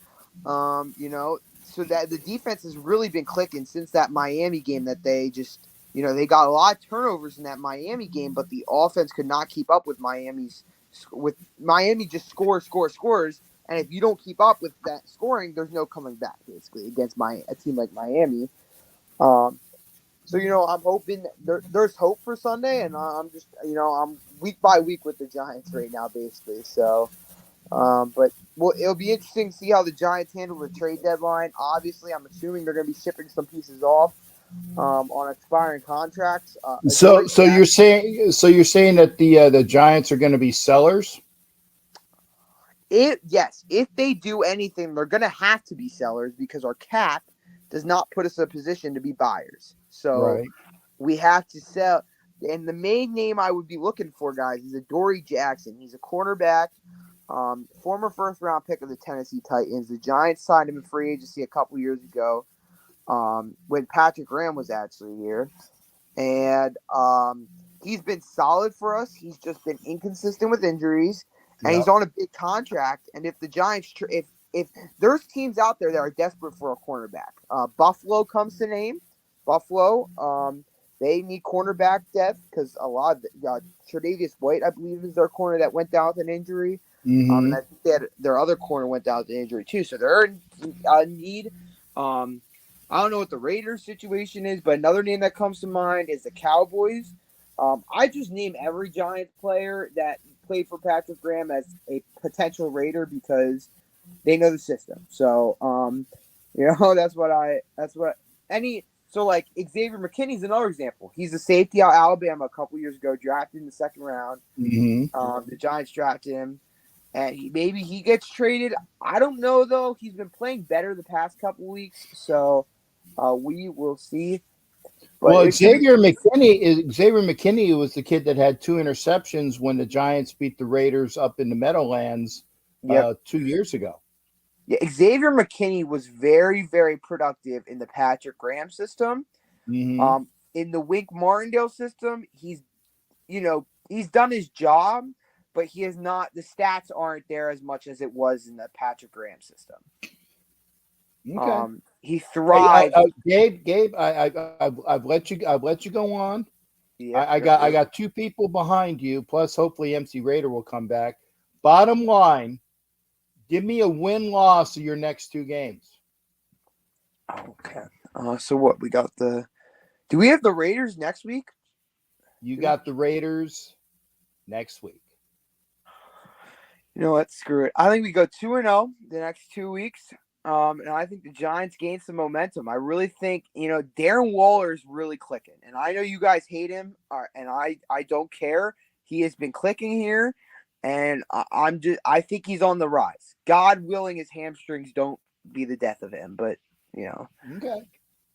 so that the defense has really been clicking since that Miami game that they just, they got a lot of turnovers in that Miami game, but the offense could not keep up with Miami just scores. And if you don't keep up with that scoring, there's no coming back basically against a team like Miami. So, I'm hoping there's hope for Sunday, and I'm just, I'm week by week with the Giants right now, basically. So, but it'll be interesting to see how the Giants handle the trade deadline. Obviously, I'm assuming they're going to be shipping some pieces off on expiring contracts. So you're saying that the Giants are going to be sellers? Yes, if they do anything, they're going to have to be sellers because our cap does not put us in a position to be buyers. So we have to sell. And the main name I would be looking for, guys, is Adoree Jackson. He's a cornerback, former first-round pick of the Tennessee Titans. The Giants signed him in free agency a couple years ago when Patrick Graham was actually here. And he's been solid for us. He's just been inconsistent with injuries. And he's on a big contract. And if the Giants, if there's teams out there that are desperate for a cornerback, Buffalo comes to name. Buffalo, they need cornerback depth because a lot of Tre'Davious White, I believe, is their corner that went down with an injury. And I think their other corner went down with an injury too. So they're in need. I don't know what the Raiders situation is, but another name that comes to mind is the Cowboys. I just name every Giants player that played for Patrick Graham as a potential Raider because they know the system. So, like Xavier McKinney's another example. He's a safety out of Alabama a couple years ago, drafted in the second round. The Giants drafted him, and maybe he gets traded. I don't know though. He's been playing better the past couple weeks, so we will see. But Xavier McKinney was the kid that had 2 interceptions when the Giants beat the Raiders up in the Meadowlands 2 years ago. Yeah, Xavier McKinney was very, very productive in the Patrick Graham system. In the Wink Martindale system, he's done his job, but he is not. The stats aren't there as much as it was in the Patrick Graham system. Okay. He thrives. Gabe, I've let you go on. I got 2 people behind you, plus hopefully MC Raider will come back. Bottom line, give me a win-loss of your next 2 games. Okay. So what we got do we have the Raiders next week? You got the Raiders next week. You know what? Screw it. I think we go 2-0 the next 2 weeks. And I think the Giants gain some momentum. I really think, Darren Waller is really clicking. And I know you guys hate him, and I don't care. He has been clicking here. and I think he's on the rise. God willing, his hamstrings don't be the death of him, but Okay.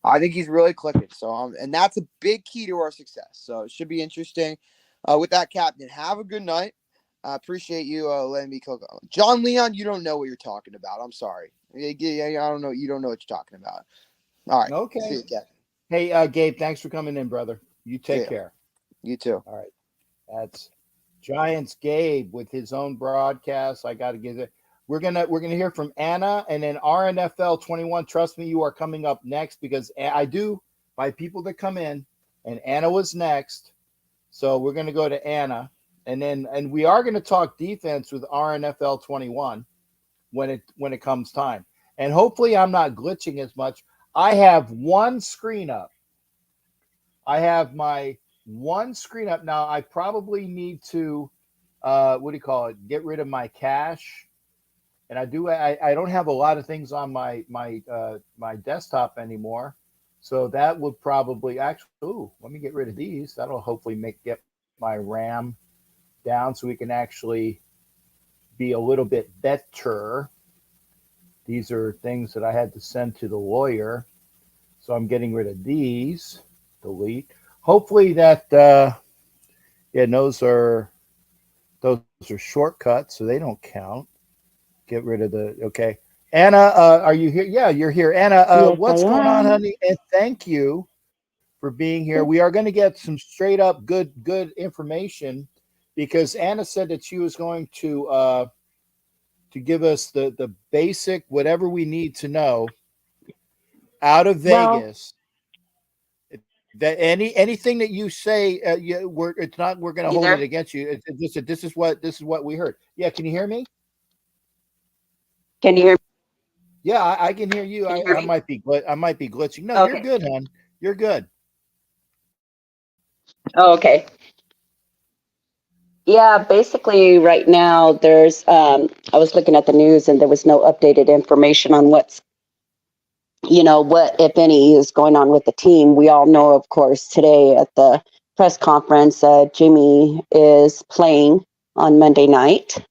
I think he's really clicking. So, and that's a big key to our success. So it should be interesting. With that, Captain, have a good night. I appreciate you letting me cook. John Leon, you don't know what you're talking about. I'm sorry. I don't know. You don't know what you're talking about. All right. Okay. See you, Captain. Hey, Gabe, thanks for coming in, brother. You take See ya. care. You too. All right. That's Giants Gabe with his own broadcast. I got to give it. We're gonna hear from Anna and then RNFL 21. Trust me, you are coming up next because I do by people that come in, and Anna was next. So we're gonna go to Anna, and we are gonna talk defense with RNFL 21 when it comes time. And hopefully I'm not glitching as much. I have one screen up. I have my one screen up now. I probably need to what do you call it? Get rid of my cache. And I don't have a lot of things on my desktop anymore. So that would probably actually let me get rid of these. That'll hopefully get my RAM down so we can actually be a little bit better. These are things that I had to send to the lawyer. So I'm getting rid of these. Delete. Hopefully that those are shortcuts, so they don't count. Get rid of okay. Anna, are you here? Yeah, you're here. Anna, Yes, what's I going on, am. honey? And thank you for being here. We are going to get some straight up good information because Anna said that she was going to give us the basic whatever we need to know out of Well, Vegas. That anything that you say, we're going to you hold it there? against you. This is what we heard. Yeah, can you hear me? Can you hear me? Yeah, I can hear you. Can you hear I me? might be glitching. No, you're Okay. good, hon. You're good. Oh, okay. Yeah, basically right now there's I was looking at the news and there was no updated information on what if any is going on with the team. We all know, of course, today at the press conference, Jimmy is playing on Monday night.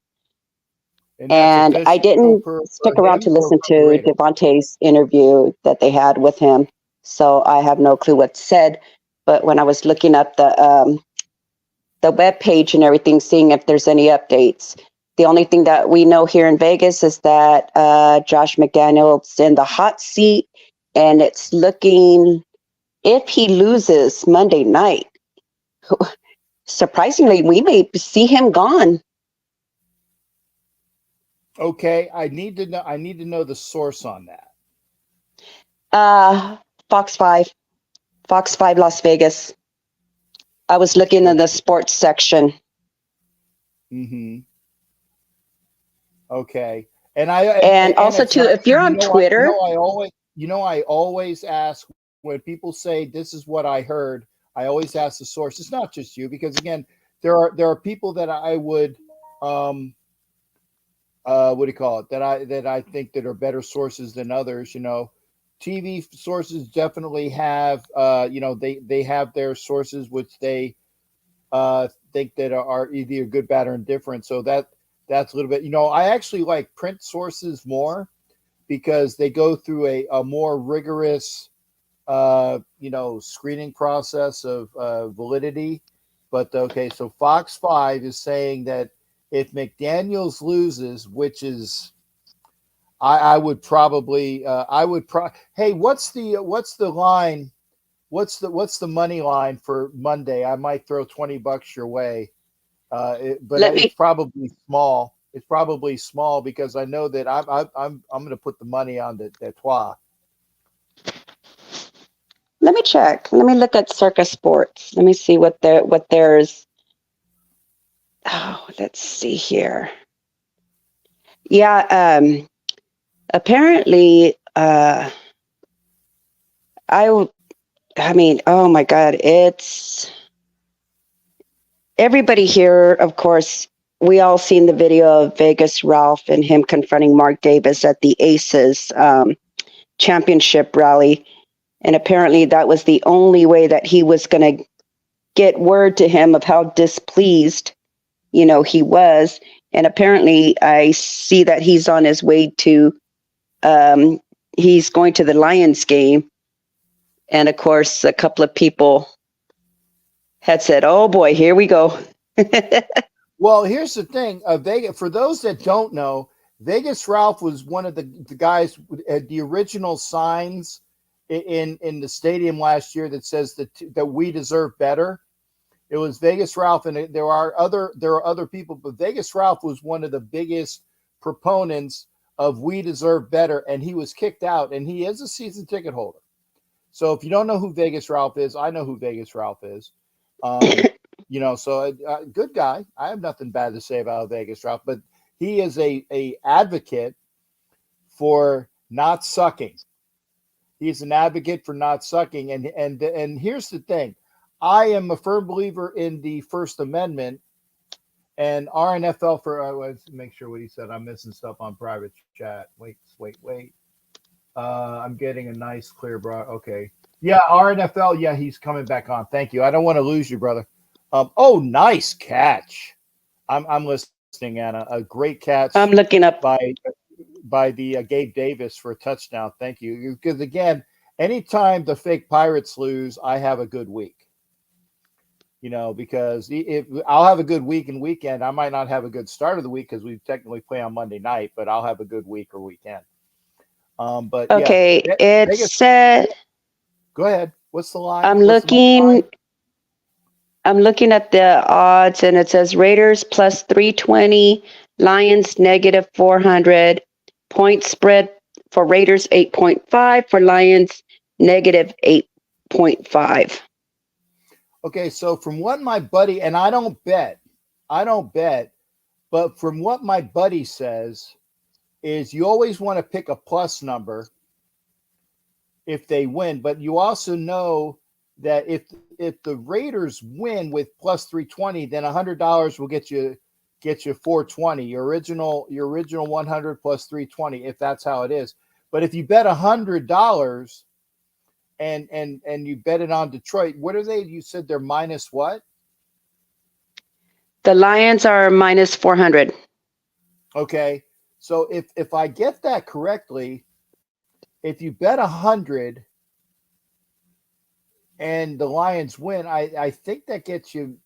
And that's And I official didn't for stick around to him or listen for the to Raiders? Devontae's interview that they had with him. So I have no clue what's said. But when I was looking up the web page and everything, seeing if there's any updates, the only thing that we know here in Vegas is that Josh McDaniels in the hot seat, and it's looking, if he loses Monday night, surprisingly, we may see him gone. Okay, I need to know. I need to know the source on that. Fox 5, Las Vegas. I was looking in the sports section. Mm-hmm. Okay, and Also it's too, not. if you're on Twitter, I always ask when people say this is what I heard. I always ask the source. It's not just you because again, there are people that I would what do you call it, that I think that are better sources than others. TV sources definitely have they have their sources which they think that are either good, bad, or indifferent. So that's a little bit. I actually like print sources more because they go through a more rigorous screening process of validity. But okay, so Fox 5 is saying that if McDaniels loses, which is I would probably hey, what's the line? What's the money line for Monday? I might throw $20 your way. It's probably small. It's probably small because I know that I'm going to put the money on the Trois. let me check. Let me look at Circus Sports. Let me see what there's. Oh, let's see here. Yeah, apparently, I mean, oh my God, it's everybody here, of course. We all seen the video of Vegas Ralph and him confronting Mark Davis at the Aces championship rally. And apparently that was the only way that he was going to get word to him of how displeased he was. And apparently I see that he's on his way to, he's going to the Lions game. And of course, a couple of people had said, oh boy, here we go. Well, here's the thing. Vegas, for those that don't know, Vegas Ralph was one of the guys at the original signs in the stadium last year that says that we deserve better. It was Vegas Ralph, and there are other people, but Vegas Ralph was one of the biggest proponents of we deserve better, and he was kicked out, and he is a season ticket holder. So if you don't know who Vegas Ralph is, I know who Vegas Ralph is. So good guy. I have nothing bad to say about Vegas Ralph, but he is a advocate for not sucking. He's an advocate for not sucking, and here's the thing. I am a firm believer in the First Amendment, and RNFL let's make sure what he said. I'm missing stuff on private chat. Wait. I'm getting a nice clear broad. Okay. Yeah, RNFL. Yeah, he's coming back on. Thank you. I don't want to lose you, brother. Nice catch. I'm listening, Anna. A great catch. I'm looking up by the Gabe Davis for a touchdown. Thank you. Because again, anytime the fake Pirates lose, I have a good week. Because if I'll have a good week and weekend, I might not have a good start of the week because we technically play on Monday night, but I'll have a good week or weekend. But okay, yeah, it said. Go ahead. What's the line? I'm looking at the odds, and it says Raiders plus 320, Lions negative 400, point spread for Raiders 8.5, for Lions negative 8.5. Okay, so from what my buddy, and I don't bet, but from what my buddy says, is you always want to pick a plus number if they win, but you also know that if the Raiders win with plus 320, then $100 will get you 420. Your original 100 plus 320, if that's how it is. But if you bet $100 and you bet it on Detroit, what are they? You said they're minus what? The Lions are minus 400. Okay. So if I get that correctly, if you bet 100 and the Lions win, I think that gets you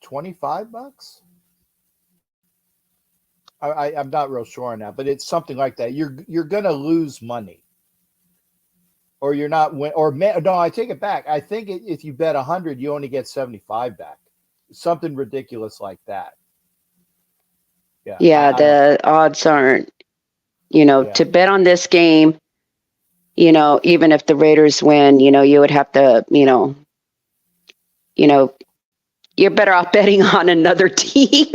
$25. I'm not real sure on that, but it's something like that. You're gonna lose money, or you're not win. No, I take it back. I think if you bet 100, you only get 75 back. Something ridiculous like that. Yeah, the odds aren't. To bet on this game, even if the Raiders win, you would have to, you're better off betting on another team.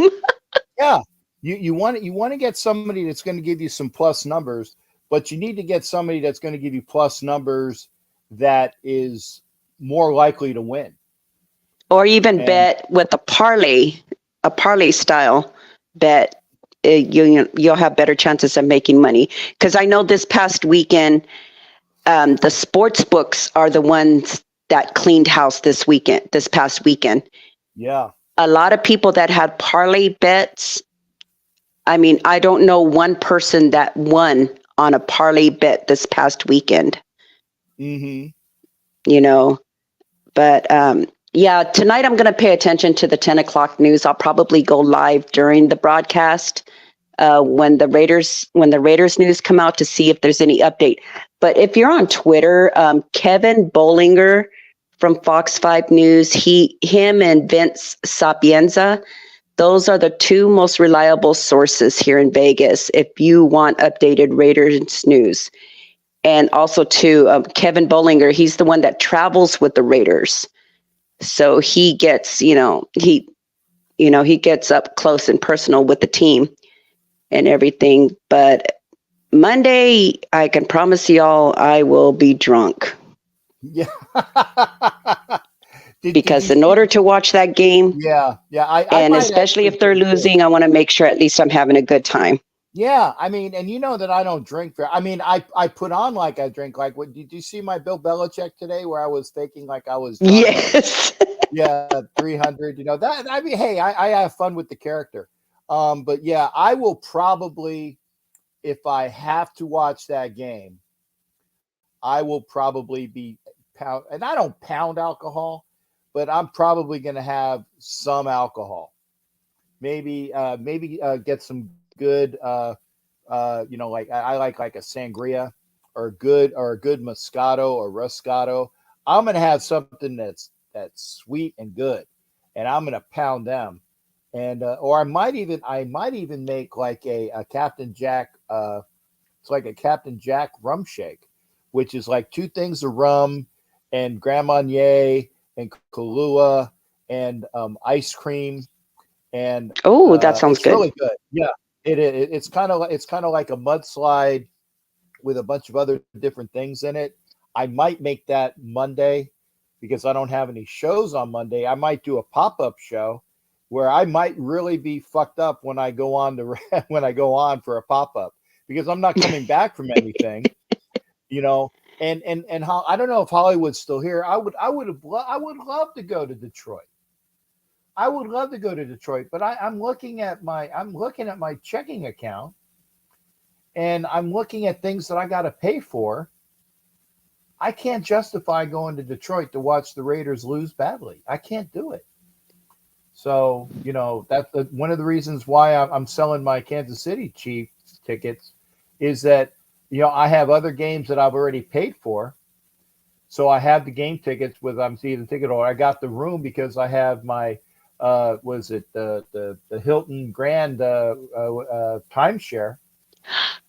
Yeah. You want to get somebody that's going to give you some plus numbers, but you need to get somebody that's going to give you plus numbers that is more likely to win. Or even bet with a parlay style bet. You'll have better chances of making money. Because I know this past weekend, the sports books are the ones that cleaned house this past weekend. Yeah. A lot of people that had parlay bets. I mean, I don't know one person that won on a parlay bet this past weekend. Mm-hmm. But tonight I'm going to pay attention to the 10 o'clock news. I'll probably go live during the broadcast when the Raiders news come out to see if there's any update. But if you're on Twitter, Kevin Bollinger from Fox 5 News, him and Vince Sapienza, those are the two most reliable sources here in Vegas if you want updated Raiders news. And also too, Kevin Bollinger, he's the one that travels with the Raiders. So he gets, he gets up close and personal with the team and everything. But Monday, I can promise y'all, I will be drunk. Yeah. Because in order to watch that game, and especially if they're losing, I want to make sure at least I'm having a good time. Yeah, I mean, and you know that I don't drink. I mean, I put on like I drink. Like, what did you see my Bill Belichick today, where I was faking like I was drunk? Yes. Yeah, 300. You know that. I mean, hey, I have fun with the character. But yeah, I will probably, if I have to watch that game, I will probably be pound, and I don't pound alcohol, but I'm probably going to have some alcohol. Maybe get some good, like I like a sangria or a good Moscato or Roscato. I'm going to have something that's sweet and good, and I'm going to pound them. And or I might even make like a Captain Jack. It's like a Captain Jack rum shake, which is like two things of rum and Grand Marnier and Kahlua and ice cream, and Oh, that sounds it's good. really good. Yeah, it's kind of like a mudslide with a bunch of other different things in it. I might make that Monday because I don't have any shows on Monday. I might do a pop-up show where I might really be fucked up when I go on to when I go on for a pop-up because I'm not coming back from anything, you know. And how I don't know if Hollywood's still here. I would love to go to Detroit. I would love to go to Detroit, but I'm looking at my checking account and I'm looking at things that I got to pay for. I can't justify going to Detroit to watch the Raiders lose badly. I can't do it. So, that's one of the reasons why I'm selling my Kansas City Chiefs tickets is that, I have other games that I've already paid for. So I have the game tickets with I'm seeing ticket or I got the room because I have my was it the Hilton Grand timeshare,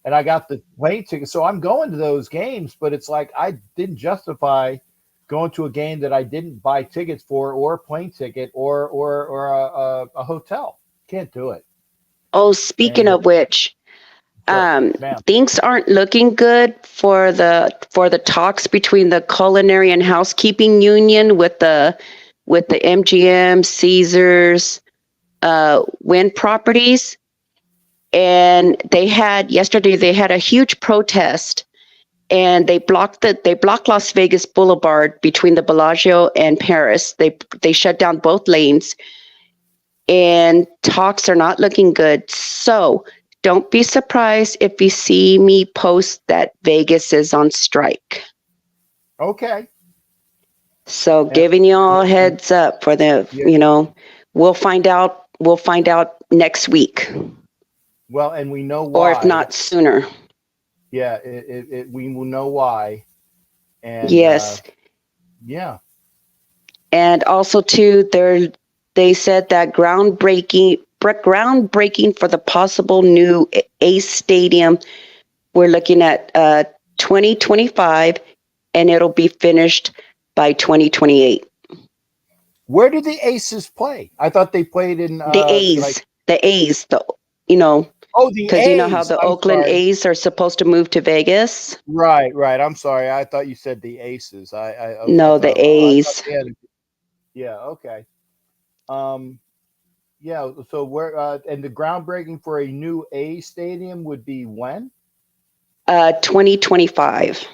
and I got the plane ticket. So I'm going to those games, but it's like I didn't justify going to a game that I didn't buy tickets for, or a plane ticket, or a hotel. Can't do it. Oh, speaking And of which, sure, ma'am. things aren't looking good for the talks between the Culinary and Housekeeping Union with the MGM, Caesars, wind properties. And yesterday they had a huge protest, and they blocked Las Vegas Boulevard between the Bellagio and Paris. They shut down both lanes, and talks are not looking good. So don't be surprised if you see me post that Vegas is on strike. Okay. So And, giving you all a and heads up for yeah, we'll find out next week, well, and we know or if why. not sooner. Yeah, we will know why. And Yes. yeah. And also too, they said that groundbreaking for the possible new Ace Stadium, we're looking at 2025, and it'll be finished by 2028. Where do the Aces play? I thought they played in The A's, oh, the because you know how A's. the I'm Oakland sorry. A's are supposed to move to Vegas. Right. I'm sorry. I thought you said the Aces. I No, the thought, oh, I thought A's. they had. Yeah. Okay. Um. Yeah. So where and the groundbreaking for a new A stadium would be when? 2025.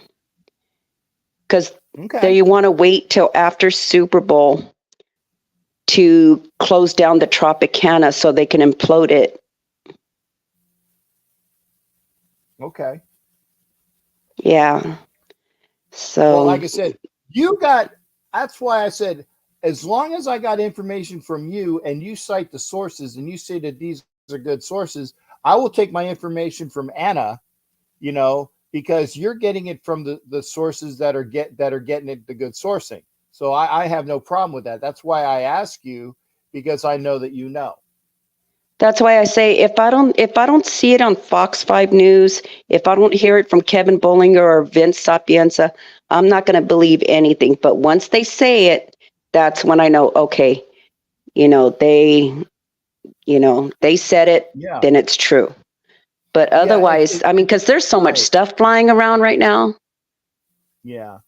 Because Okay. they want to wait till after Super Bowl to close down the Tropicana so they can implode it. Okay. Yeah. Well, So like I said, you got. That's why I said, as long as I got information from you and you cite the sources and you say that these are good sources, I will take my information from Anna. Because you're getting it from the sources that are getting it the good sourcing. So I have no problem with that. That's why I ask you because I know that you know. that's why I say if I don't see it on Fox 5 News, if I don't hear it from Kevin Bollinger or Vince Sapienza, I'm not going to believe anything. But once they say it, that's when I know, okay, they they said it, Yeah, then it's true. But yeah, otherwise, I mean, because there's so much right, stuff flying around right now. yeah.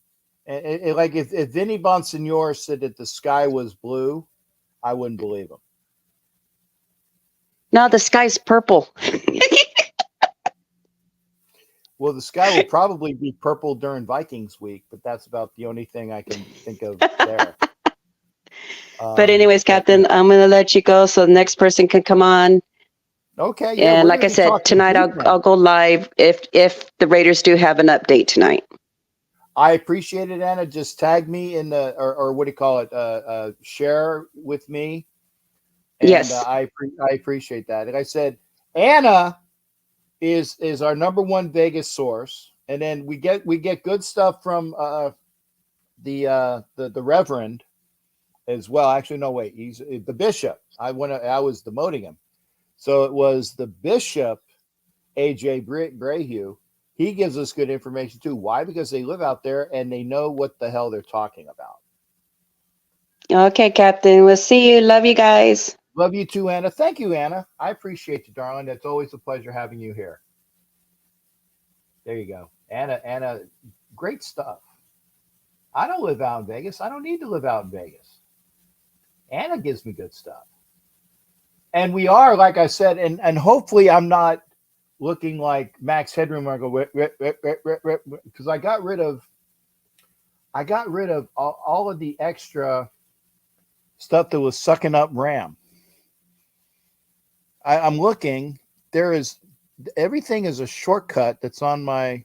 Like if Vinny Bonsignor said that the sky was blue, I wouldn't believe him. No, the sky's purple. Well, the sky will probably be purple during Vikings week, but that's about the only thing I can think of there. But anyways, Captain, I'm going to let you go so the next person can come on. Okay. Yeah, and like I said, tonight I'll go live if the Raiders do have an update tonight. I appreciate it, Anna. Just tag me in the or what do you call it? Share with me. And, yes, I appreciate that. And I said, Anna is our number one Vegas source, and then we get good stuff from the Reverend as well. Actually, no, wait, he's the Bishop. I was demoting him, so it was the Bishop, AJ Brahue. He gives us good information too. Why? Because they live out there and they know what the hell they're talking about. Okay, Captain. We'll see you. Love you guys. Love you too, Anna. Thank you, Anna. I appreciate you, darling. It's always a pleasure having you here. There you go. Anna, great stuff. I don't live out in Vegas. I don't need to live out in Vegas. Anna gives me good stuff. And we are, like I said, and hopefully I'm not looking like Max Headroom where I go, because I got rid of all of the extra stuff that was sucking up RAM. I'm looking. Everything is a shortcut that's on my.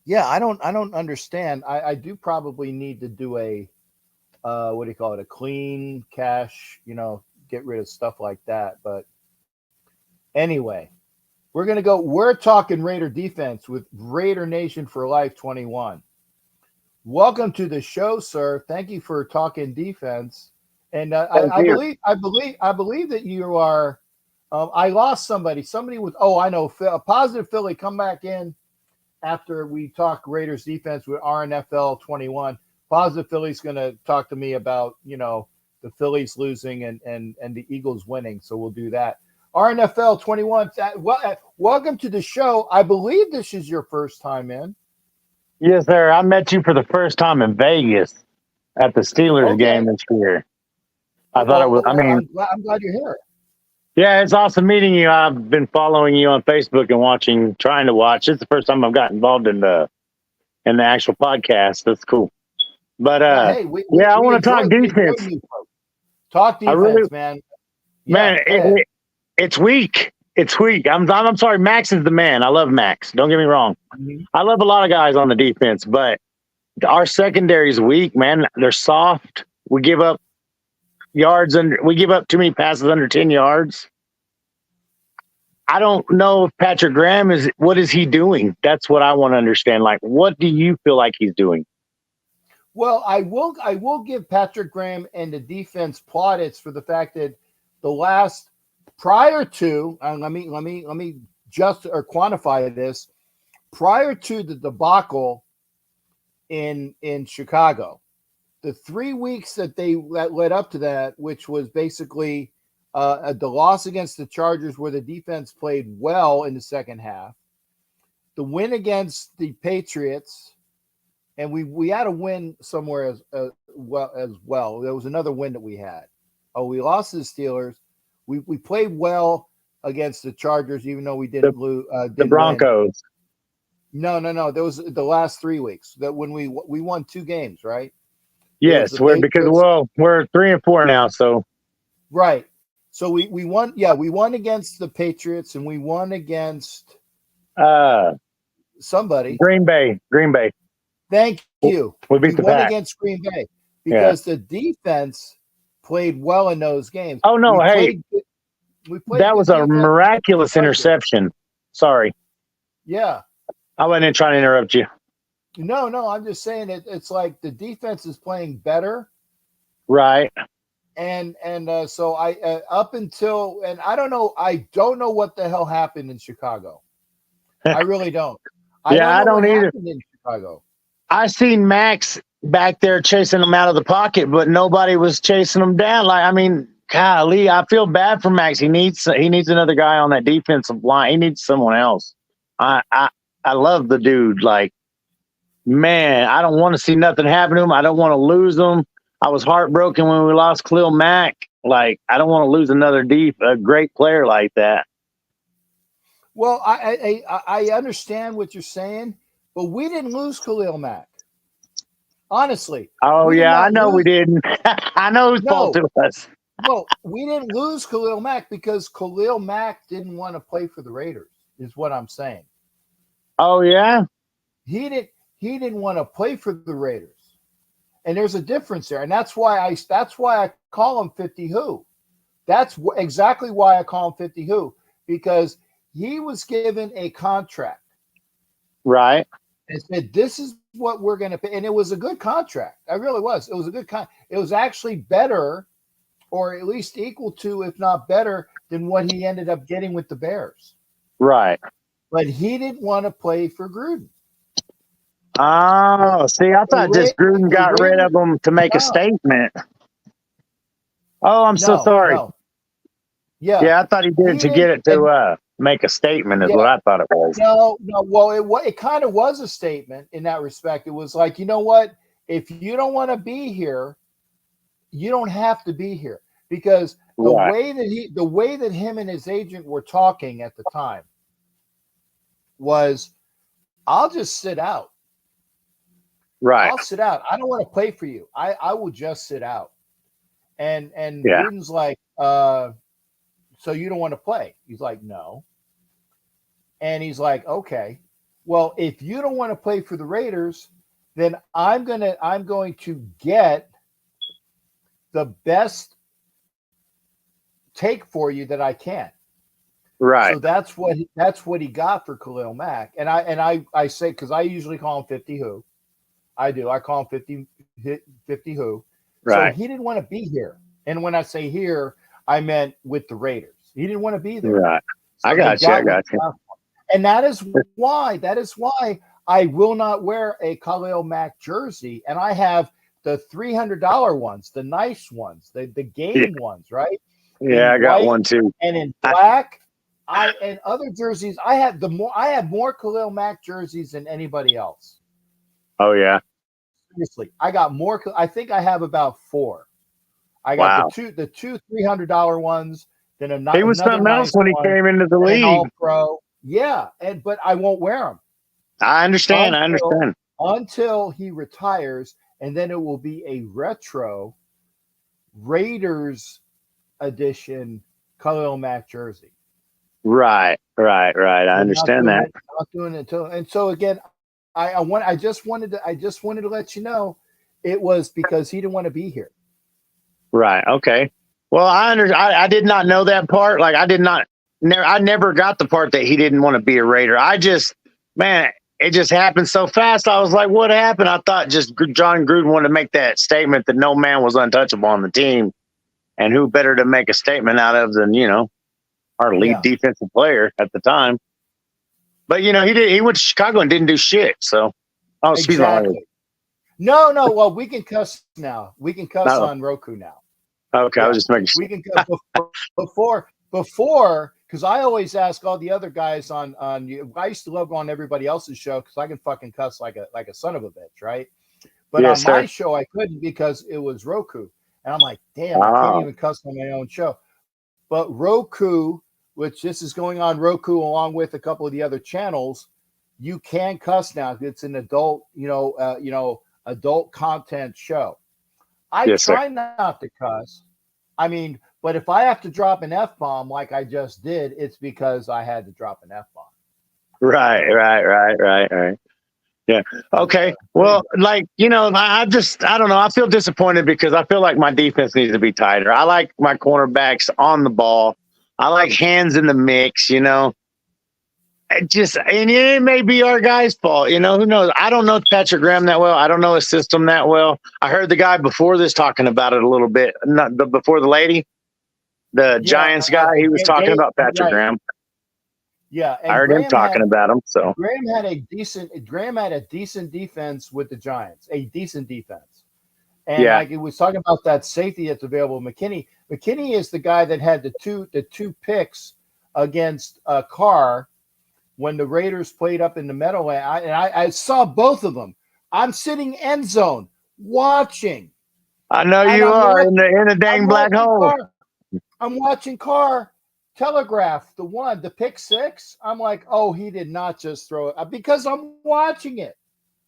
Yeah, I don't understand. I do probably need to do a what do you call it? A clean cache, get rid of stuff like that. But anyway, we're talking Raider defense with Raider Nation for Life 21. Welcome to the show, sir. Thank you for talking defense. And I believe that you are. I lost somebody. Somebody with. Oh, I know. A positive Philly. Come back in after we talk Raiders defense with RNFL 21. Positive Philly's going to talk to me about the Phillies losing and the Eagles winning. So we'll do that. RNFL 21. Welcome to the show. I believe this is your first time in. Yes, sir. I met you for the first time in Vegas at the Steelers game this year. I thought it was. I mean, I'm glad you're here. Yeah, it's awesome meeting you. I've been following you on Facebook and trying to watch. It's the first time I've got involved in the actual podcast. That's cool. But hey, I want to talk defense. Talk defense, man. Yeah, man, it's weak. It's weak. I'm sorry. Max is the man. I love Max. Don't get me wrong. Mm-hmm. I love a lot of guys on the defense, but our secondary is weak, man. They're soft. We give up yards and we give up too many passes under 10 yards. I don't know if Patrick Graham what is he doing? That's what I want to understand. Like, what do you feel like he's doing? Well, I will give Patrick Graham and the defense plaudits for the fact that prior to let me just or quantify this, prior to the debacle in Chicago, the 3 weeks that led up to that, which was basically the loss against the Chargers where the defense played well in the second half, the win against the Patriots, and we had a win somewhere as well. There was another win that we had. Oh, we lost to the Steelers. We played well against the Chargers, even though we didn't lose. The Broncos. Win. No. There was the last 3 weeks that when we won 2 games, right? Yes, we're 3-4 now. So right. So we won. Yeah, we won against the Patriots and we won against somebody. Green Bay. Thank you. We won against Green Bay because the defense played well in those games. Oh no! That was a miraculous interception. Sorry. Yeah. I wasn't trying to interrupt you. No. I'm just saying it's like the defense is playing better. Right. And so I up until I don't know what the hell happened in Chicago. I really don't. I don't either. In Chicago. I seen Max back there chasing him out of the pocket, but nobody was chasing him down. Like, I mean, golly, I feel bad for Max. He needs another guy on that defensive line. He needs someone else. I love the dude. Like, man, I don't want to see nothing happen to him. I don't want to lose him. I was heartbroken when we lost Khalil Mack. Like, I don't want to lose a great player like that. Well, I understand what you're saying, but we didn't lose Khalil Mack. Honestly. Oh, We did yeah, I not know we lose. didn't. I know whose fault it was. No, we didn't lose Khalil Mack because Khalil Mack didn't want to play for the Raiders, is what I'm saying. Oh, yeah? He didn't want to play for the Raiders. And there's a difference there. And that's why I call him 50 Who. That's exactly why I call him 50 Who, because he was given a contract. Right. And said, this is what we're going to pay. And it was a good contract. It really was. It was a good contract. It was actually better, or at least equal to, if not better, than what he ended up getting with the Bears. Right. But he didn't want to play for Gruden. Oh, see, I thought just Gruden got rid of him to make a statement. Oh, I'm so sorry. No. Yeah. Yeah, I thought he did it to get it to make a statement, is what I thought it was. No. Well, it kind of was a statement in that respect. It was like, you know what? If you don't want to be here, you don't have to be here. Because the way that him and his agent were talking at the time was, I'll just sit out. Right. I'll sit out. I don't want to play for you. I will just sit out. And Gruden's like, so you don't want to play? He's like, no. And he's like, okay. Well, if you don't want to play for the Raiders, then I'm going to get the best take for you that I can. Right. So that's what he got for Khalil Mack. And I say, because I usually call him 50 Who. I do. I call him 50 Who. Right. So he didn't want to be here. And when I say here, I meant with the Raiders. He didn't want to be there. Right. So I got you. And that is why I will not wear a Khalil Mack jersey. And I have the $300 ones, the nice ones, the game ones, right? Yeah, I got one too. And in black, and other jerseys, I have more Khalil Mack jerseys than anybody else. Oh yeah. Seriously, I got more. I think I have about 4. I got the two $300 ones. Then he was something else when he came into the league. All pro, yeah, but I won't wear them. I understand. Until he retires, and then it will be a retro Raiders edition Khalil Mack jersey. Right. I understand that. Not doing it until, and so again, I just wanted to let you know it was because he didn't want to be here. Right. Okay. Well, I did not know that part. Like I never got the part that he didn't want to be a Raider. It just happened so fast. I was like, what happened? I thought just John Gruden wanted to make that statement that no man was untouchable on the team. And who better to make a statement out of than, our lead defensive player at the time. But, he went to Chicago and didn't do shit. So, exactly. No. Well, we can cuss now. We can cuss on Roku now. Okay, I was just making sure. We can cuss before, because I always ask all the other guys on you. I used to love going on everybody else's show because I can fucking cuss like a son of a bitch, right? But on my show, I couldn't because it was Roku. And I'm like, damn, I can't even cuss on my own show. But Roku, which this is going on Roku along with a couple of the other channels, you can cuss now. It's an adult, adult content show. I try not to cuss. I mean, but if I have to drop an F-bomb like I just did, it's because I had to drop an F-bomb. Right. Yeah. Okay. Well, I don't know. I feel disappointed because I feel like my defense needs to be tighter. I like my cornerbacks on the ball. I like hands in the mix, it may be our guy's fault, who knows? I don't know Patrick Graham that well. I don't know his system that well. I heard the guy before this talking about it a little bit. Before the lady, the Giants guy, he was talking about Patrick Graham. Yeah, and I heard him talking about him. So Graham had a decent defense with the Giants, a decent defense. And like he was talking about that safety that's available, McKinney. McKinney is the guy that had the two picks against Carr when the Raiders played up in the Meadowland. I saw both of them. I'm sitting end zone watching. I know you are in a dang black hole. I'm watching Carr telegraph the pick six. I'm like, oh, he did not just throw it because I'm watching it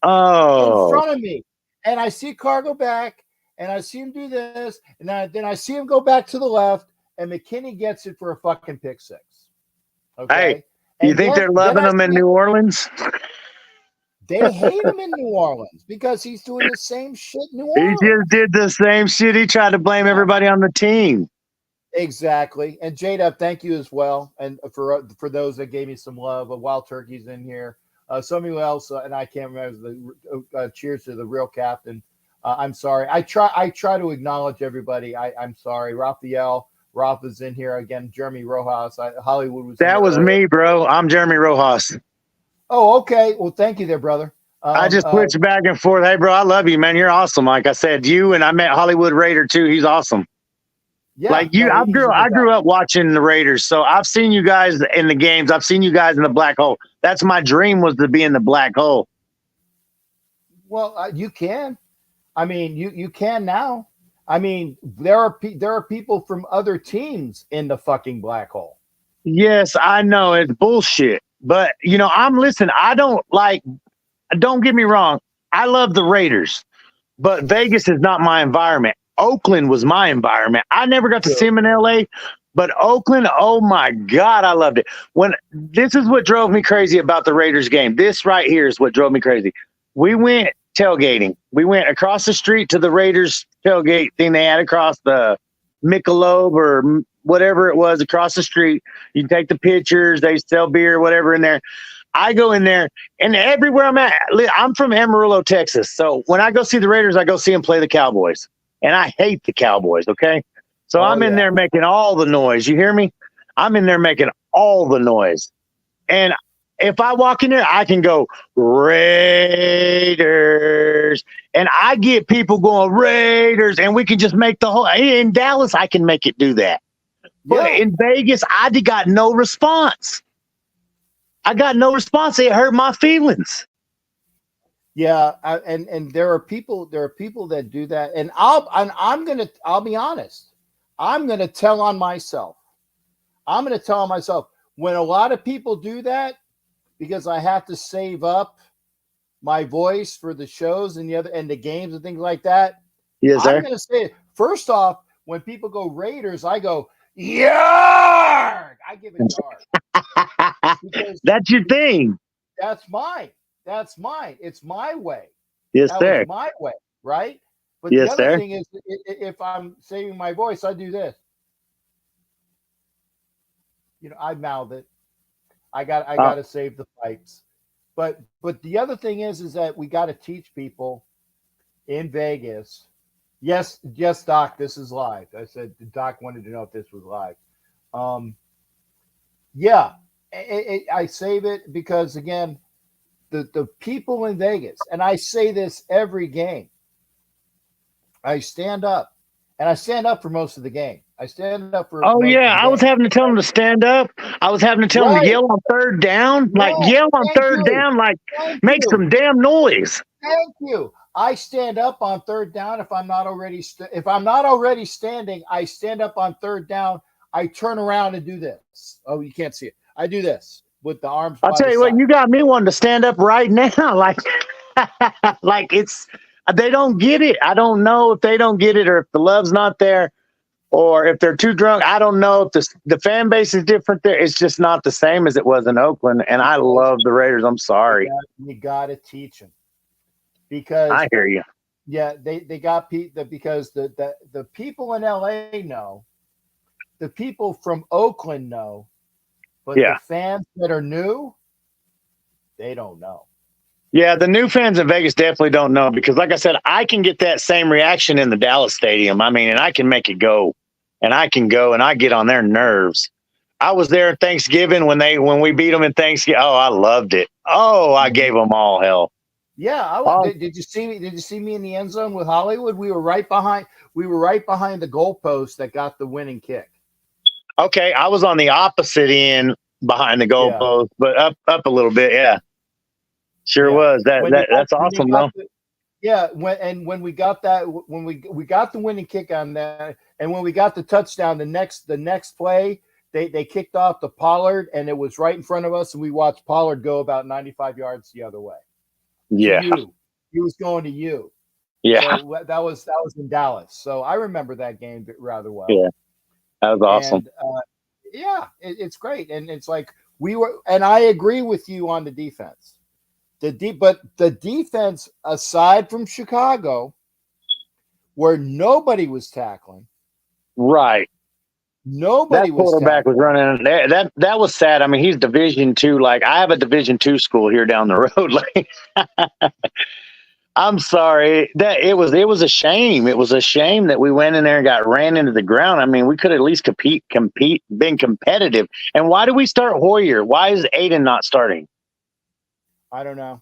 in front of me. and I see Carr go back, and I see him do this, and then I see him go back to the left, and McKinney gets it for a fucking pick six. Okay. Hey, and you think they're loving him in New Orleans? They hate him in New Orleans because he's doing the same shit in New He Orleans. just did the same shit. He tried to blame everybody on the team. Exactly. And J-Dub, thank you as well. And for those that gave me some love, Wild Turkey's in here. Somebody else, and I can't remember the cheers to the real captain. I'm sorry. I try to acknowledge everybody. I'm sorry. Raphael, Rafa's in here again. Jeremy Rojas, Hollywood was. That was me, bro. I'm Jeremy Rojas. Oh, okay. Well, thank you there, brother. I just switched back and forth. Hey, bro, I love you, man. You're awesome. Like I said, you and I met Hollywood Raider too. He's awesome. Yeah, like you, I grew up watching the Raiders, so I've seen you guys in the games. I've seen you guys in the black hole. That's my dream, was to be in the black hole. Well, you can. I mean, you can now. I mean, there are people from other teams in the fucking black hole. Yes, I know it's bullshit, but don't get me wrong. I love the Raiders, but Vegas is not my environment. Oakland was my environment. I never got to see him in LA, but Oakland, oh my God, I loved it. This is what drove me crazy about the Raiders game. This right here is what drove me crazy. We went tailgating. We went across the street to the Raiders tailgate thing they had across the Michelob or whatever it was across the street. You can take the pictures. They sell beer, whatever in there. I go in there, and everywhere I'm at, I'm from Amarillo, Texas. So when I go see the Raiders, I go see them play the Cowboys. And I hate the Cowboys, okay? So I'm in there making all the noise. You hear me? I'm in there making all the noise. And if I walk in there, I can go, Raiders. And I get people going, Raiders. And we can just make the whole – in Dallas, I can make it do that. But in Vegas, I got no response. I got no response. It hurt my feelings. Yeah, and there are people that do that, and I'll be honest. I'm gonna tell on myself. When a lot of people do that, because I have to save up my voice for the shows and the games and things like that. Yes, sir. I'm gonna say it. First off, when people go Raiders, I go yarg. I give it yarg. That's your thing. That's mine. It's my way. Yes, sir. Was my way, right? But yes, the other sir. thing is, if I'm saving my voice, I do this. I mouth it. I got to save the pipes. But the other thing is that we got to teach people in Vegas. Yes, Doc, this is live. I said Doc wanted to know if this was live. I save it because, again, the people in Vegas, and I say this every game, I stand up, and I stand up for most of the game. I stand up for. Oh, yeah. I was having to tell them to stand up. I was having to tell them to yell on third down. Yell on third down, make some damn noise. Thank you. I stand up on third down if I'm not already standing. I stand up on third down. I turn around and do this. Oh, you can't see it. I do this with the arms. I'll tell you what, you got me wanting to stand up right now. They don't get it. I don't know if they don't get it, or if the love's not there, or if they're too drunk. I don't know if the fan base is different there. It's just not the same as it was in Oakland. And I love the Raiders. I'm sorry. You got to teach them, because I hear you. Yeah, they got because the people in LA know, the people from Oakland know. But the fans that are new, they don't know. Yeah, the new fans in Vegas definitely don't know, because, like I said, I can get that same reaction in the Dallas stadium. I mean, and I can make it go, and I get on their nerves. I was there Thanksgiving when we beat them in Thanksgiving. Oh, I loved it. Oh, I gave them all hell. Yeah, did you see me? Did you see me in the end zone with Hollywood? We were right behind the goalpost that got the winning kick. Okay, I was on the opposite end behind the goalpost, but up a little bit. Yeah, sure was. That's awesome, though. When we got the winning kick on that, and when we got the touchdown, the next play, they kicked off to Pollard, and it was right in front of us, and we watched Pollard go about 95 yards the other way. Yeah, he was going to you. Yeah. So that was in Dallas. So I remember that game rather well. Yeah. That was awesome. And yeah, it's great. And it's like and I agree with you on the defense. But the defense, aside from Chicago, where nobody was tackling, right? Nobody that quarterback was running. That was sad. I mean, he's Division II. Like, I have a Division II school here down the road. Like, I'm sorry that it was a shame. It was a shame that we went in there and got ran into the ground. I mean, we could at least been competitive. And why do we start Hoyer? Why is Aiden not starting? I don't know.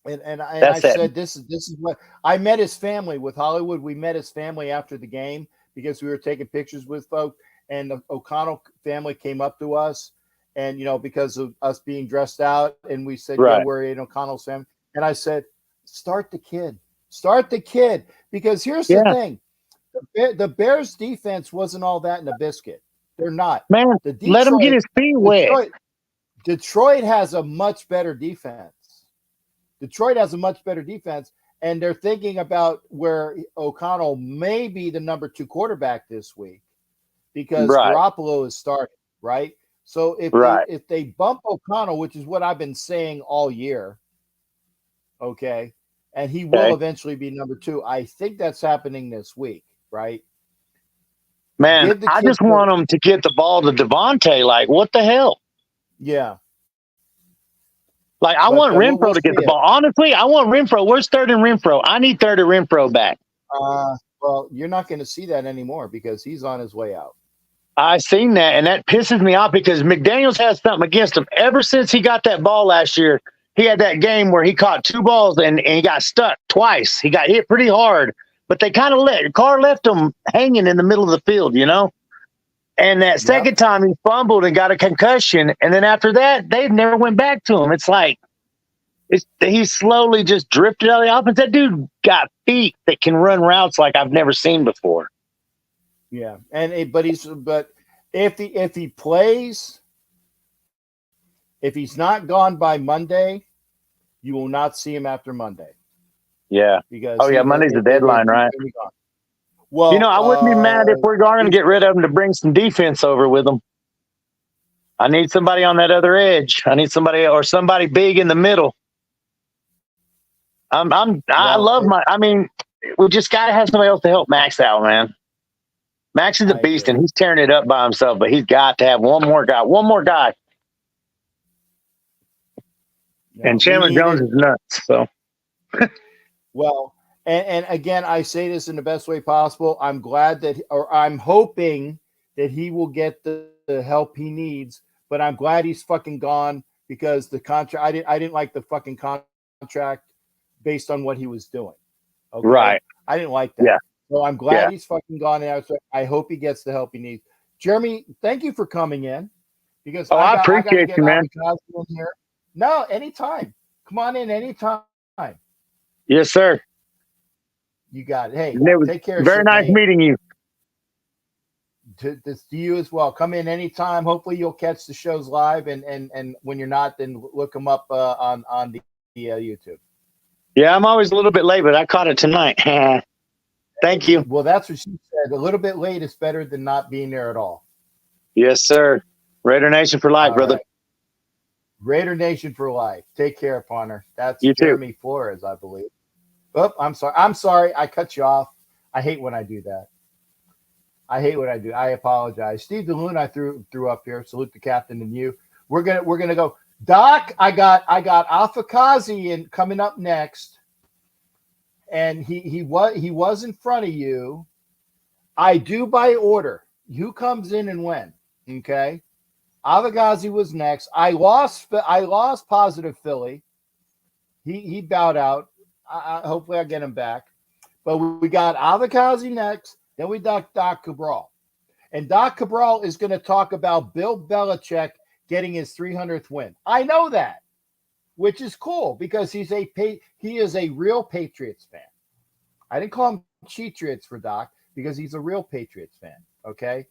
And I said this is what I met his family with Hollywood. We met his family after the game because we were taking pictures with folks, and the O'Connell family came up to us, and because of us being dressed out, and we said, right. Yeah, we're in O'Connell's family, and I said, start the kid, because here's the thing, the Bears defense wasn't all that in a biscuit. They're not. Man, let him get his feet wet. Detroit has a much better defense. And they're thinking about where O'Connell may be the number 2 quarterback this week because Garoppolo is starting, right? So if they bump O'Connell, which is what I've been saying all year, okay, and he will eventually be number 2, I think that's happening this week, right? Man, I just want him to get the ball to Devontae. Like, what the hell? Yeah. Like, I want Renfro to get the ball. Honestly, I want Renfro. Where's third and Renfro? I need third and Renfro back. Well, you're not going to see that anymore because he's on his way out. I seen that, and that pisses me off because McDaniels has something against him. Ever since he got that ball last year, he had that game where he caught 2 balls and he got stuck twice. He got hit pretty hard, but they kind of left him hanging in the middle of the field, And that second time he fumbled and got a concussion. And then after that, they never went back to him. It's like he slowly just drifted out of the offense. That dude got feet that can run routes like I've never seen before. Yeah. But if he plays, if he's not gone by Monday, you will not see him after Monday. Yeah. Because Monday's the deadline, right? Well, I wouldn't be mad if we're going to get rid of him to bring some defense over with him. I need somebody on that other edge. I need somebody big in the middle. I mean, we just got to have somebody else to help Max out, man. Max is a beast, and he's tearing it up by himself, but he's got to have one more guy. Yeah, and Chandler Jones is nuts, so. Well, and again, I say this in the best way possible. I'm hoping that he will get the help he needs, but I'm glad he's fucking gone because the contract. I didn't like the fucking contract based on what he was doing. Okay? Right. I didn't like that. Yeah. So I'm glad he's fucking gone. And I hope he gets the help he needs. Jeremy, thank you for coming in because I appreciate you, man. In here. No, anytime. Come on in anytime. Yes, sir. You got it. Hey, take care. Very nice meeting you. To you as well. Come in anytime. Hopefully you'll catch the shows live, and when you're not, then look them up on the YouTube. Yeah, I'm always a little bit late, but I caught it tonight. Thank you. Well, that's what she said. A little bit late is better than not being there at all. Yes, sir. Raider Nation for life, brother. Right. Raider Nation for life. Take care, partner. That's you Jeremy too. Flores, I believe. Oh, I'm sorry. I cut you off. I hate when I do that. I apologize. Steve DeLune, I threw up here. Salute the captain and you. We're gonna go. Doc, I got Afakazi in coming up next. And he was in front of you. I do by order. Who comes in and when? Okay. Avagazi was next. I lost positive Philly. He bowed out. Hopefully I get him back. But we got Avagazi next. Then we got Doc Cabral. And Doc Cabral is going to talk about Bill Belichick getting his 300th win. I know that, which is cool because he is a real Patriots fan. I didn't call him Cheatriots for Doc because he's a real Patriots fan. Okay.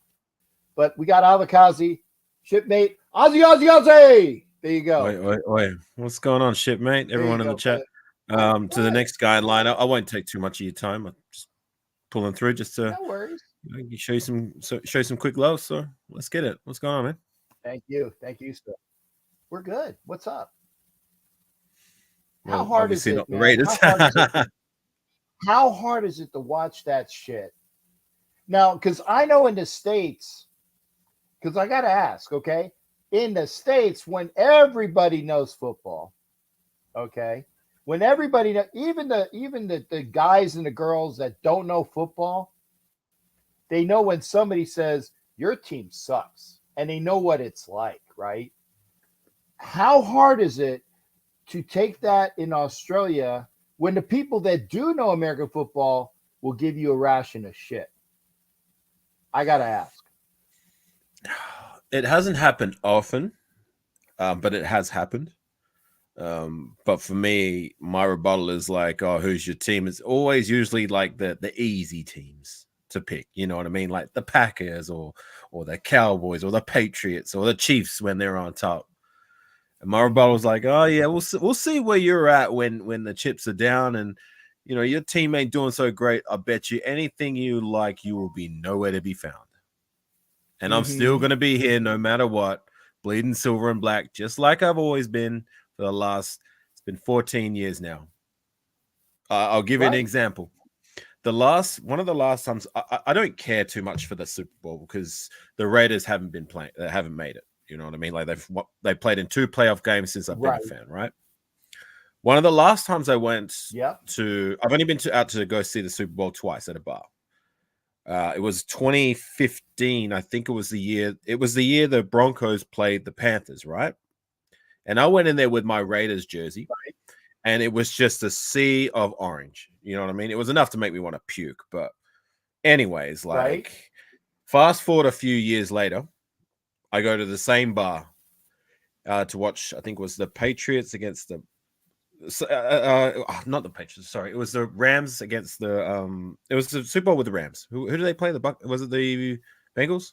But we got Avakazi, shipmate. Ozzy. There you go. Wait. What's going on, shipmate? Everyone in the chat. to the next guideline. I won't take too much of your time. I'm just pulling through just to No worries. show you some quick love. So let's get it. What's going on, man? Thank you, sir. We're good. What's up? How Well, hard is obviously it, not the man? Raiders. How hard is it to watch that shit? Now, because I know in the States, because I got to ask, okay? In the States, when everybody knows football, okay? When everybody knows, even the guys and the girls that don't know football, they know when somebody says, your team sucks, and they know what it's like, right? How hard is it to take that in Australia when the people that do know American football will give you a ration of shit? I got to ask. It hasn't happened often, but it has happened. But for me, my rebuttal is like, oh, who's your team? It's always usually like the easy teams to pick. You know what I mean? Like the Packers or the Cowboys or the Patriots or the Chiefs when they're on top. And my rebuttal was like, oh yeah, we'll see where you're at when the chips are down and you know your team ain't doing so great. I bet you anything you like, you will be nowhere to be found. And I'm still gonna be here no matter what, bleeding silver and black, just like I've always been for the last. It's been 14 years now. I'll give you an example. One of the last times, I don't care too much for the Super Bowl because the Raiders haven't been playing, they haven't made it. You know what I mean? Like they played in 2 playoff games since I've been a fan, right? One of the last times I went I've only been out to go see the Super Bowl twice at a bar. It was 2015, I think it was the year. It was the year the Broncos played the Panthers, right? And I went in there with my Raiders jersey, and it was just a sea of orange. You know what I mean? It was enough to make me want to puke. But anyways, like fast forward a few years later, I go to the same bar to watch, I think it was the Patriots against the not the Patriots, sorry. It was the Rams against the it was the Super Bowl with the Rams. Who did they play? Was it the Bengals?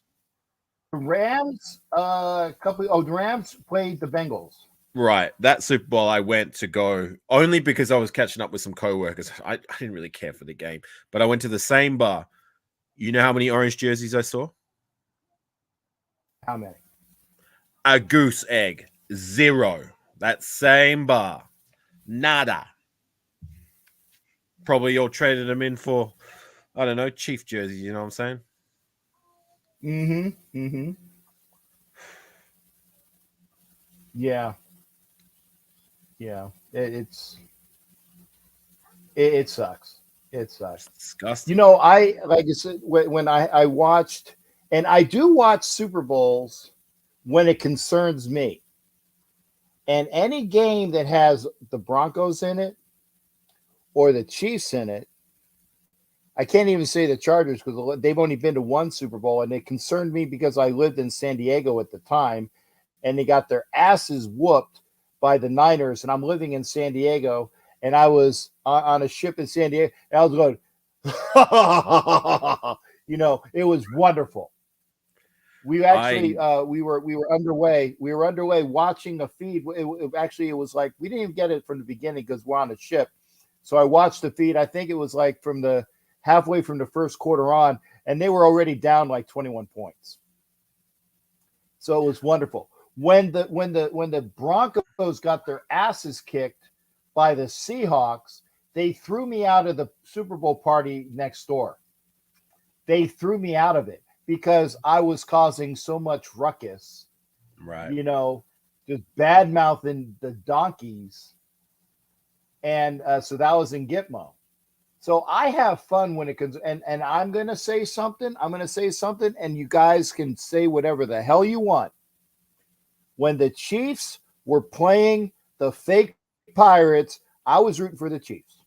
The Rams, the Rams played the Bengals. Right. That Super Bowl I went to go only because I was catching up with some coworkers. I didn't really care for the game, but I went to the same bar. You know how many orange jerseys I saw? How many? A goose egg. 0. That same bar. Nada. Probably you all traded them in for, I don't know, Chief jerseys. You know what I'm saying? Yeah. It sucks. It sucks. It's disgusting. You know, like I said, when I watched, and I do watch Super Bowls when it concerns me. And any game that has the Broncos in it or the Chiefs in it, I can't even say the Chargers because they've only been to 1 Super Bowl, and it concerned me because I lived in San Diego at the time, and they got their asses whooped by the Niners, and I'm living in San Diego, and I was on a ship in San Diego, and I was going, you know, it was wonderful. We actually we were underway. We were underway watching a feed. It was like we didn't even get it from the beginning because we're on a ship. So I watched the feed. I think it was like from the halfway from the first quarter on, and they were already down like 21 points. So it was wonderful. When the Broncos got their asses kicked by the Seahawks, they threw me out of the Super Bowl party next door. They threw me out of it because I was causing so much ruckus, right? You know, just bad mouthing the donkeys, and so that was in Gitmo. So I have fun when it comes, and I'm gonna say something. I'm gonna say something, and you guys can say whatever the hell you want. When the Chiefs were playing the fake Pirates, I was rooting for the Chiefs.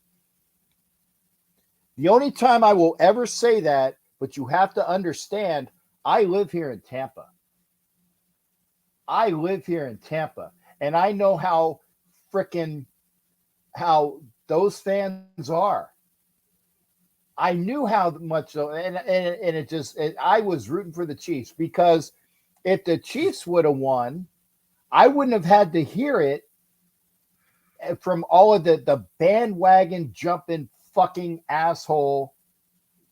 The only time I will ever say that, but you have to understand, I live here in Tampa. And I know how those fans are. I knew how much, and I was rooting for the Chiefs because if the Chiefs would have won, I wouldn't have had to hear it from all of the bandwagon jumping fucking asshole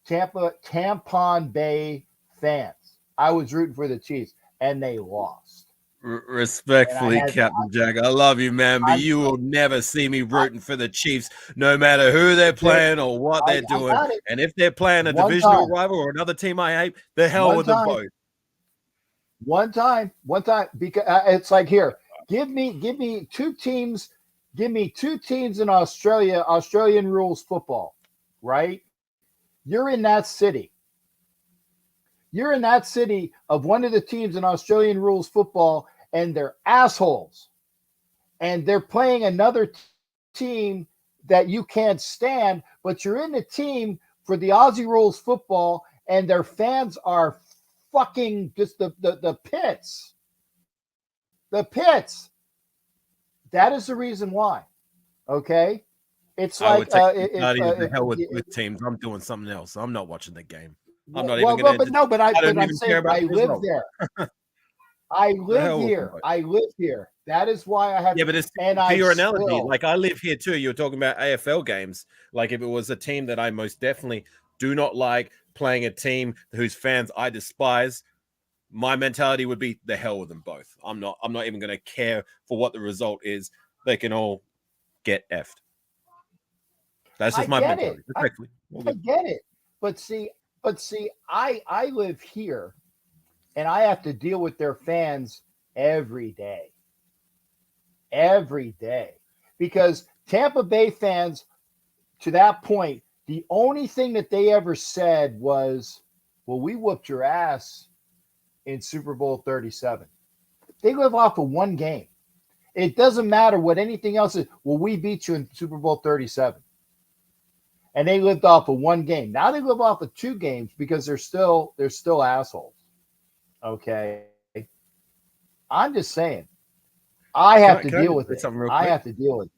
Tampon Bay fans. I was rooting for the Chiefs, and they lost. Respectfully, Captain Jack, I love you, man, but you will never see me rooting for the Chiefs, no matter who they're playing or what they're doing. And if they're playing a divisional rival or another team I hate, the hell with them both. One time, because it's like, here, give me two teams. Give me two teams in Australia, Australian rules football, right? You're in that city. You're in that city of one of the teams in Australian rules football, and they're assholes. And they're playing another team that you can't stand, but you're in the team for the Aussie rules football, and their fans are fucking just the pits. The pits. That is the reason why. Okay? It's like the hell with teams. I'm doing something else. I'm not watching the game. I'm not even going to. But I'm saying I live there. I live here. I live here. That is why I have. Yeah, but it's to your analogy. Like, I live here too. You're talking about AFL games. Like, if it was a team that I most definitely do not like, playing a team whose fans I despise, my mentality would be the hell with them both. I'm not even going to care for what the result is. They can all get effed. That's just my mentality. I get it. But see, I live here, and I have to deal with their fans every day. Every day. Because Tampa Bay fans, to that point, the only thing that they ever said was, well, we whooped your ass in Super Bowl 37. They live off of one game. It doesn't matter what anything else is. Well, we beat you in Super Bowl 37. And they lived off of one game. Now they live off of two games because they're still assholes. Okay. I'm just saying. I have to deal with it. I have to deal with it.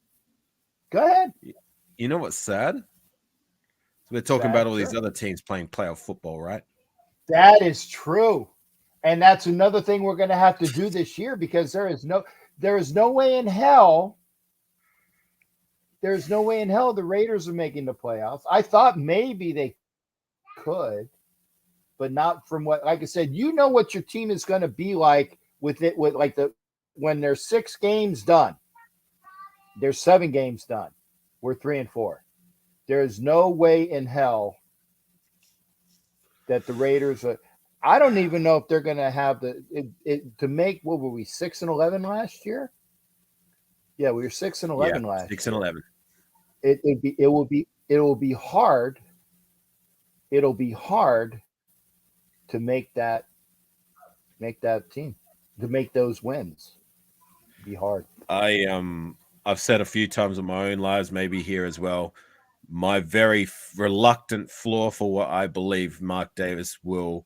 Go ahead. You know what's sad? We're talking about all these other teams playing playoff football, right? That is true. And that's another thing we're going to have to do this year, because there is no way in hell. There's no way in hell the Raiders are making the playoffs. I thought maybe they could, but not from what, like I said, you know what your team is going to be like with it, with like when there's 6 games done, there's 7 games done. We're 3-4. There's no way in hell that the Raiders are. I don't even know if they're going to have to make. What were we, 6-11 last year? Yeah, we were 6-11 last. 6-11. It will be hard. It'll be hard to make that team, to make those wins. It'll be hard. I've said a few times in my own lives, maybe here as well, my very reluctant flaw for what I believe Mark Davis will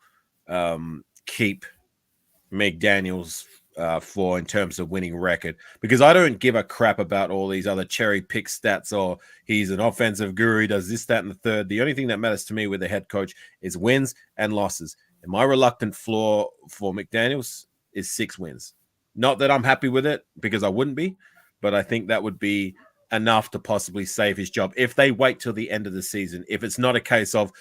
keep McDaniels for in terms of winning record, because I don't give a crap about all these other cherry pick stats or he's an offensive guru, he does this, that, and the third. The only thing that matters to me with the head coach is wins and losses. And my reluctant flaw for McDaniels is 6 wins. Not that I'm happy with it, because I wouldn't be, but I think that would be enough to possibly save his job if they wait till the end of the season. If it's not a case of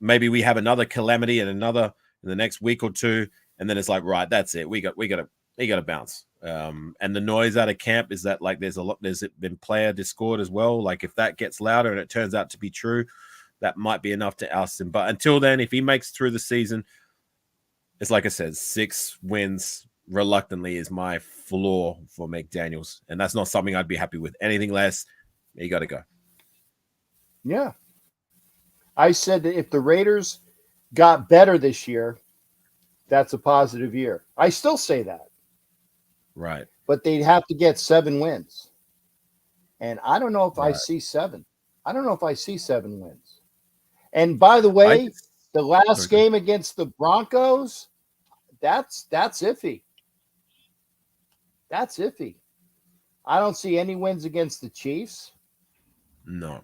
maybe we have another calamity and another in the next week or two, and then it's like, right, that's it. We got to bounce. And the noise out of camp is that, like, there's been player discord as well. Like, if that gets louder and it turns out to be true, that might be enough to oust him. But until then, if he makes through the season, it's like I said, 6 wins reluctantly is my flaw for McDaniels. And that's not something I'd be happy with. Anything less, you got to go. Yeah. I said that if the Raiders got better this year, that's a positive year. I still say that. Right. But they'd have to get 7 wins. And I don't know if I see 7. I don't know if I see 7 wins. And by the way, the last game against the Broncos, that's iffy. That's iffy. I don't see any wins against the Chiefs. No.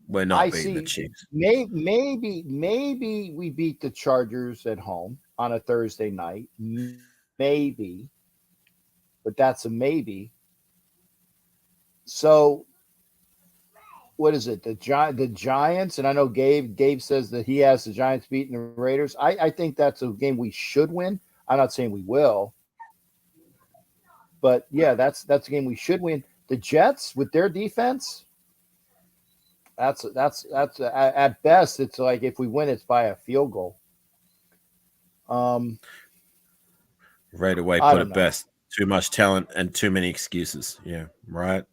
We're not beating the Chiefs. Maybe we beat the Chargers at home on a Thursday night. Maybe. But that's a maybe. So what is it? The Giants, and I know Gabe says that he has the Giants beating the Raiders. I think that's a game we should win. I'm not saying we will, but yeah, that's a game we should win. The Jets with their defense, that's at best it's like if we win, it's by a field goal. Right away, put it best. Too much talent and too many excuses. Yeah, right.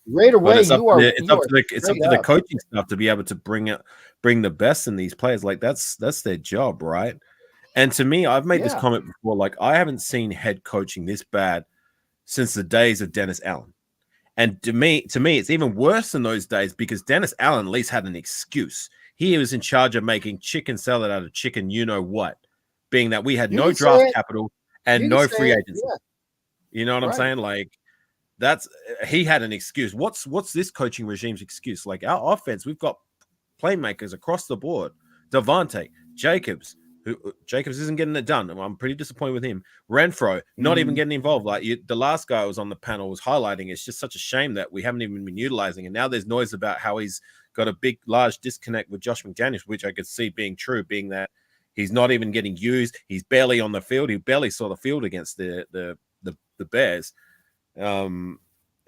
Right away, it's up to the coaching staff to be able to bring the best in these players. Like that's their job, right? And to me, I've made this comment before. Like I haven't seen head coaching this bad since the days of Dennis Allen. And to me, it's even worse than those days because Dennis Allen at least had an excuse. He was in charge of making chicken salad out of chicken, you know what? Being that we had no draft capital and no free agency. Yeah. You know what I'm saying? Like he had an excuse. What's this coaching regime's excuse? Like our offense, we've got playmakers across the board. Devontae, Jacobs isn't getting it done. I'm pretty disappointed with him. Renfro, not even getting involved. Like the last guy who was on the panel was highlighting. It's just such a shame that we haven't even been utilizing. And now there's noise about how he's got a big, large disconnect with Josh McDaniels, which I could see being true, being that he's not even getting used. He's barely on the field. He barely saw the field against the Bears.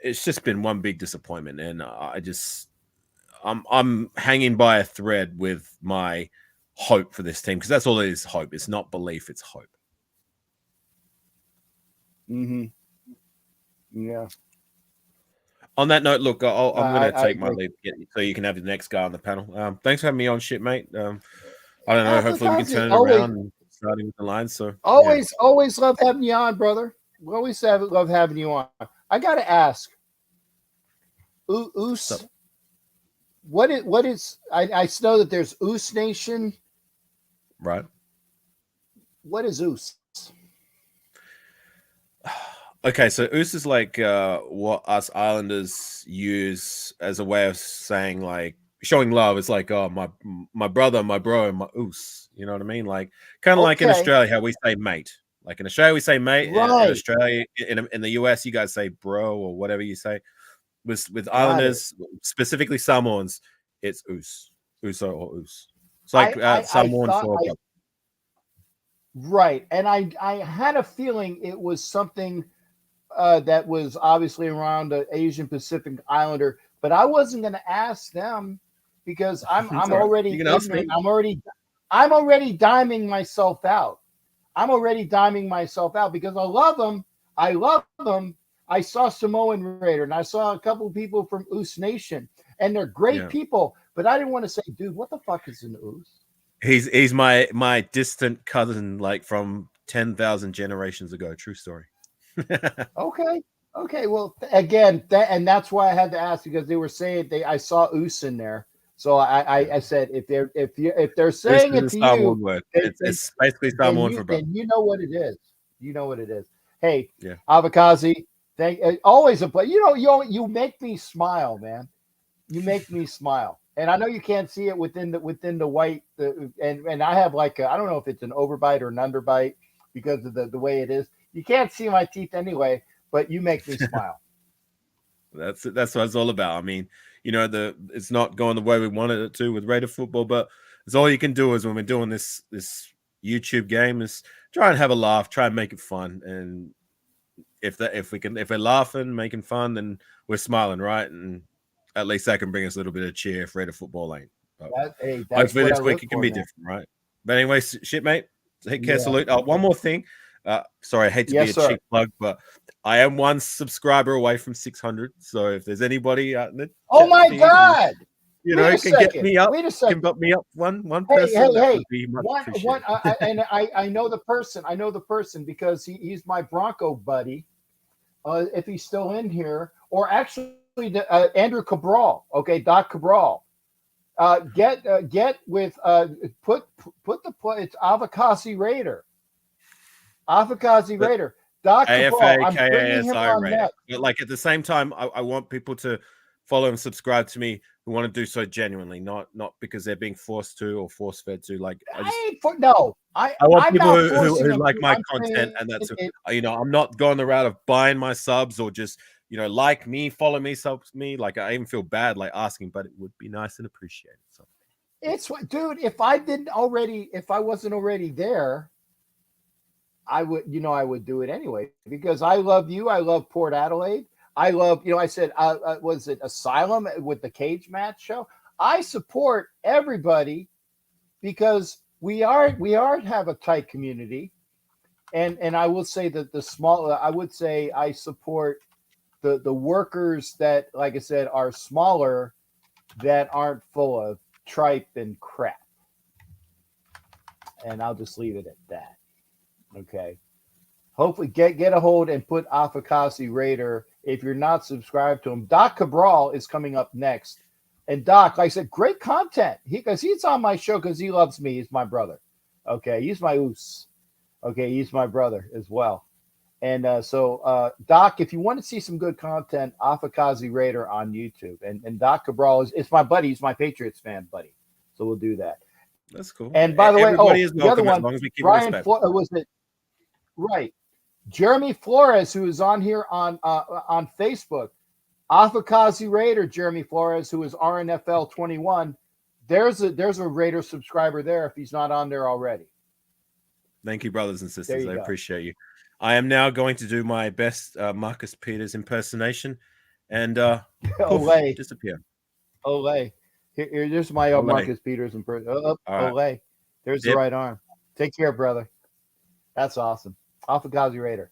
It's just been one big disappointment, and I'm hanging by a thread with my hope for this team because that's all it is. Hope. It's not belief. It's hope. Yeah. On that note, look, I'm going to take my leave so you can have the next guy on the panel. Thanks for having me on, shit, mate. I don't know. Hopefully, we can turn it around and starting with the lines. So always love having you on, brother. We always love having you on. I got to ask, Oos, what is? I know that there's Oos Nation, right? What is Oos? Okay, so Oos is like what us Islanders use as a way of saying like showing love. It's like my brother, my bro, and my Oos. You know what I mean? Like kind of like in Australia how we say mate. Like in Australia we say mate. Right. In Australia, in the US, you guys say bro or whatever you say. With Islanders, specifically Samoans, it's Oos, Uso or Oos. It's like Samoan for. Right, and I had a feeling it was something that was obviously around the Asian Pacific Islander, but I wasn't going to ask them because I'm already ignorant. I'm already diming myself out. Because I love them. I saw Samoan Raider and I saw a couple of people from Oos Nation, and they're great people. But I didn't want to say, dude, what the fuck is an Oos? He's my distant cousin, like from 10,000 generations ago. True story. Okay. Well, again, that's why I had to ask because they were saying I saw Oos in there. So I said if they're saying it to you, it's basically Samoan for brother. Then you know what it is. Hey, Avikazi, always a play. You make me smile, man. You make me smile. And I know you can't see it within the white, and I have like I don't know if it's an overbite or an underbite because of the way it is. You can't see my teeth anyway, but you make me smile. That's what it's all about. I mean, it's not going the way we wanted it to with Raider football, but it's all you can do is when we're doing this YouTube game is try and have a laugh, try and make it fun, and if we're laughing, making fun, then we're smiling, right? And at least that can bring us a little bit of cheer if Raider football ain't. Hopefully this week it can be different, right? But anyway, shit, mate. Take care. Salute. One more thing. Sorry, I hate to be a cheap plug, but I am one subscriber away from 600. So if there's anybody out in the oh my god, can get me up. Can bump me up one person. Hey, I know the person. I know the person because he's my Bronco buddy. If he's still in here, or actually. Andrew Cabral, okay, Doc Cabral. Get with put the play. It's Avikazi Raider. Doc Cabral. I'm bringing him on next. But like at the same time, I want people to follow and subscribe to me who want to do so genuinely, not because they're being forced to or force fed to. Like I want I'm people who like my content, and that's I'm not going the route of buying my subs or just like me, follow me, sub me. Like I even feel bad like asking, but it would be nice and appreciated. So it's what, dude. If I wasn't already there, I would do it anyway because I love you. I love Port Adelaide. I love, I said, was it Asylum with the cage match show? I support everybody because we have a tight community, and I will say that I would say I support the workers that, like I said, are smaller, that aren't full of tripe and crap. And I'll just leave it at that. Okay. Hopefully get a hold and put Afakazi Raider. If you're not subscribed to him, Doc Cabral is coming up next. And Doc, like I said, great content. He's on my show because he loves me. He's my brother. Okay. He's my oos. Okay. He's my brother as well. And so Doc, if you want to see some good content, Afakazi Raider on YouTube. And Doc Cabral is my buddy. He's my Patriots fan buddy. So we'll do that. That's cool. And by the way, the other one, as long as we keep Brian, was it right? Jeremy Flores, who is on here on Facebook, Afakazi Raider, Jeremy Flores, who is RNFL 21. There's a Raider subscriber there if he's not on there already. Thank you, brothers and sisters. I appreciate you. I am now going to do my best Marcus Peters impersonation and Olay. Disappear. Olay. Here's my Marcus Peters impersonation. Olay. There's the right arm. Take care, brother. That's awesome. Afakazi Raider.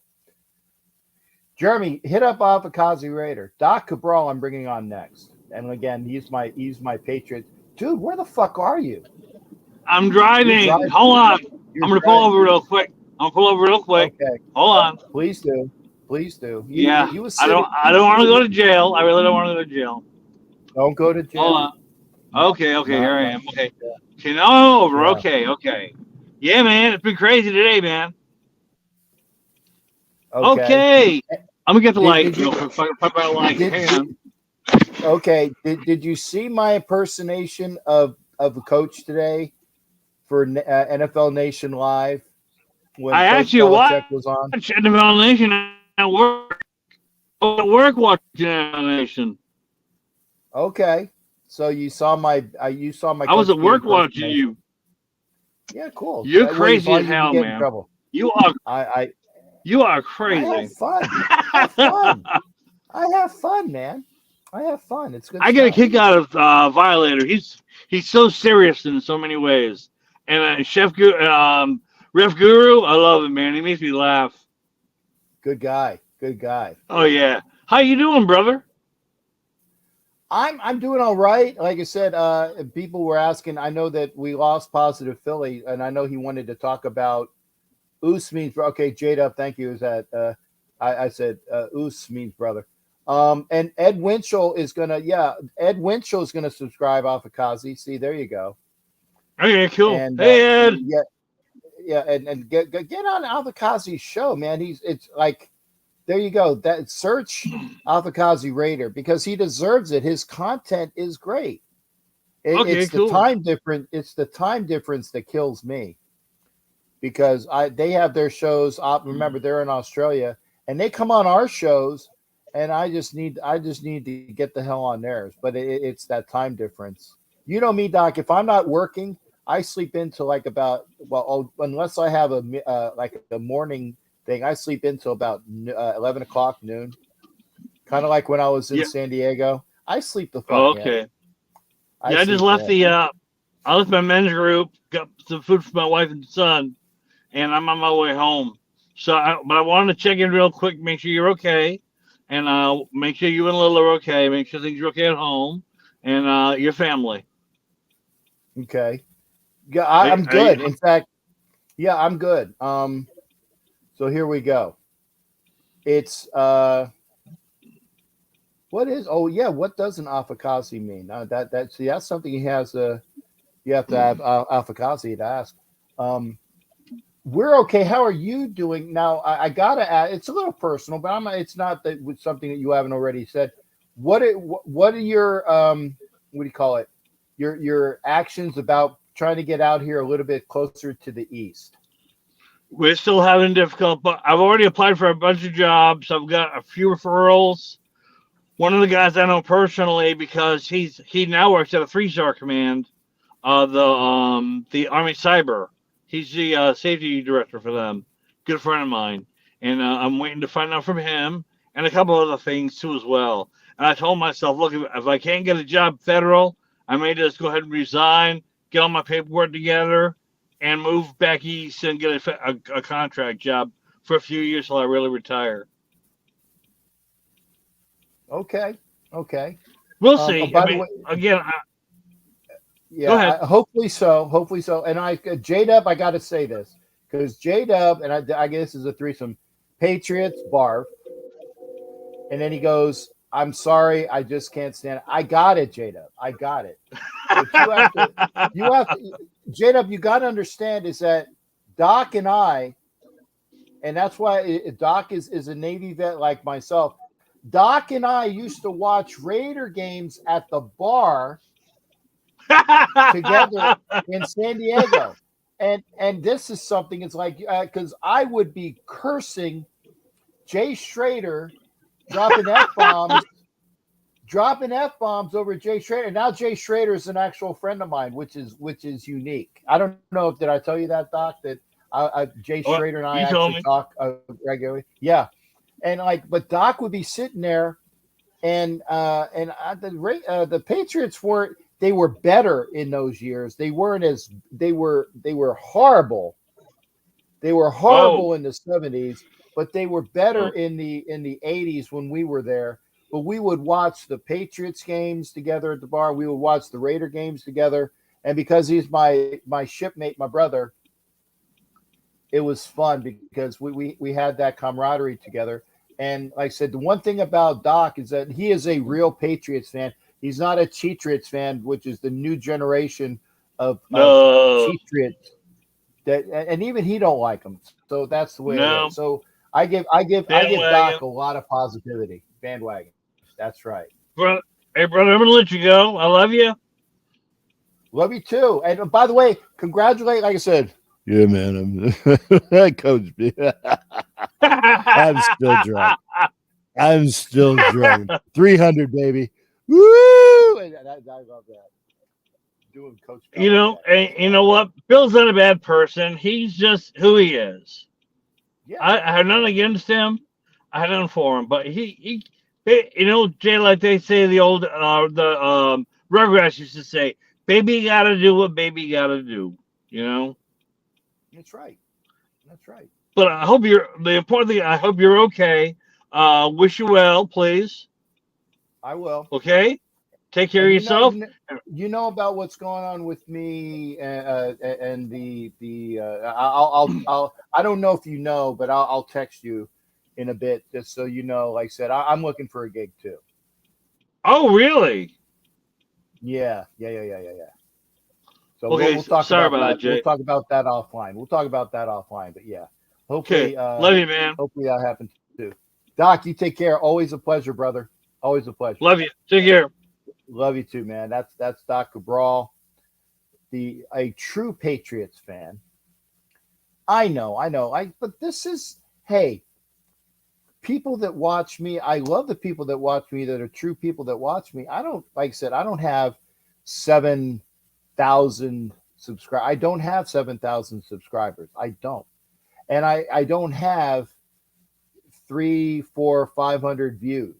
Jeremy, hit up Afakazi Raider. Doc Cabral, I'm bringing on next. And again, he's my Patriot. Dude, where the fuck are you? I'm driving. Hold on. I'm going to pull over real quick. Okay. Hold on. Please do. I don't want to go to jail. I really don't want to go to jail. Don't go to jail. Hold on. Okay. Here I am. Okay. Okay, now I'm over. Yeah. Okay. Yeah, man. It's been crazy today, man. Okay. I'm going to get the light. Hang on. Okay. Did you see my impersonation of a coach today for NFL Nation Live? When I Coach actually Belichick was on? NFL Nation at work. At work watching NFL Nation. Okay. So you saw my I was at work watching you. Yeah, cool. You're crazy as hell, man. You are. You are crazy. I have fun. I have fun, man. I have fun. It's good. I get a kick out of Violator. He's so serious in so many ways. And Ref Guru, I love him, man. He makes me laugh. Good guy. Oh yeah. How you doing, brother? I'm doing all right. Like I said, people were asking. I know that we lost Positive Philly, and I know he wanted to talk about Oos means. Okay, J-Dub, thank you. Is that I said Oos means brother. And Ed Winchell is gonna. Yeah, Ed Winchell is gonna subscribe off of Kazi. See, there you go. Okay, cool. And, hey, Ed. Yeah, and get on Afakazi's show, man. It's like, there you go. That search Afakazi Raider because he deserves it. His content is great. It's cool. It's the time difference that kills me because they have their shows. Remember, they're in Australia and they come on our shows, and I just need to get the hell on theirs. But it's that time difference. You know me, Doc. If I'm not working, I sleep into like about unless I have a morning thing, I sleep into about 11 o'clock noon. Kind of like when I was in San Diego. I sleep the fuck in. I just left I left my men's group, got some food for my wife and son, and I'm on my way home. But I wanted to check in real quick, make sure you're okay, and make sure you and Lil are okay, make sure things are okay at home, and your family. Okay. Yeah, I'm good. In fact, yeah, I'm good. So here we go. It's what does an Afakazi mean? That's something he has you have to have Afakazi to ask. We're okay. How are you doing now? I gotta add, it's a little personal, but it's not that with something that you haven't already said. What are your what do you call it? Your actions about trying to get out here a little bit closer to the east? We're still having difficult, but I've already applied for a bunch of jobs. I've got a few referrals. one of the guys I know personally because he now works at a 3-star command, the Army Cyber. He's the safety director for them. Good friend of mine, and I'm waiting to find out from him and a couple other things too as well. And I told myself, look, if I can't get a job federal, I may just go ahead and resign, get all my paperwork together, and move back east and get a contract job for a few years till I really retire. Okay. We'll see. By the way, again, yeah, go ahead. Hopefully so. And J-Dub, I got to say this because J-Dub, and I guess is a threesome, Patriots, barf. And then he goes, I'm sorry, I just can't stand it. I got it, J-Dub. I got it. But you have to, J-Dub, you got to understand is that Doc and I, and that's why Doc is a Navy vet like myself. Doc and I used to watch Raider games at the bar together in San Diego. And this is something, it's like, because I would be cursing Jay Schrader, dropping F-bombs over Jay Schrader. And now Jay Schrader is an actual friend of mine, which is unique. I don't know if did I tell you that, Doc, that Jay Schrader and I actually talk regularly. Yeah. And but Doc would be sitting there, and the Patriots weren't. They were better in those years. They weren't as they were horrible. They were horrible in the 70s, but they were better in the 80s when we were there. But we would watch the Patriots games together at the bar. We would watch the Raider games together, and because he's my shipmate, my brother, it was fun because we had that camaraderie together. And like I said, the one thing about Doc is that he is a real Patriots fan. He's not a Cheatriots fan, which is the new generation of Cheatriots. And even he don't like them. So that's the way it is. So I give Doc a lot of positivity. Bandwagon. That's right. Hey, brother, I'm gonna let you go. I love you. Love you too. And by the way, congratulate. Like I said, yeah, man. I'm Coach B. I'm still drunk. 300, baby. Woo! I love that. Doing Coach. You know what? Bill's not a bad person. He's just who he is. Yeah. I have nothing against him. I have nothing for him. But he Jay, like they say, the old Rugrats used to say, "Baby gotta do what baby gotta do." You know. That's right. That's right. But I hope I hope you're okay. Wish you well, please. I will. Okay. Take care of yourself. You know about what's going on with me and I don't know if you know, but I'll text you in a bit just so you know. Like I said, I'm looking for a gig too. Oh, really? Yeah. So okay, we'll talk sorry about that. Jay. We'll talk about that offline. But yeah, hopefully, love you, man. Hopefully that happens too. Doc, you take care. Always a pleasure, brother. Always a pleasure. Love you. Take care. Love you too, man. That's Doc Cabral, a true Patriots fan. I know. But this is, hey, people that watch me. I love the people that watch me that are true people that watch me. I don't, like I said, I don't have 7,000 subscribers. I don't have 7,000 subscribers. I don't, and I don't have 300, 400, 500 views.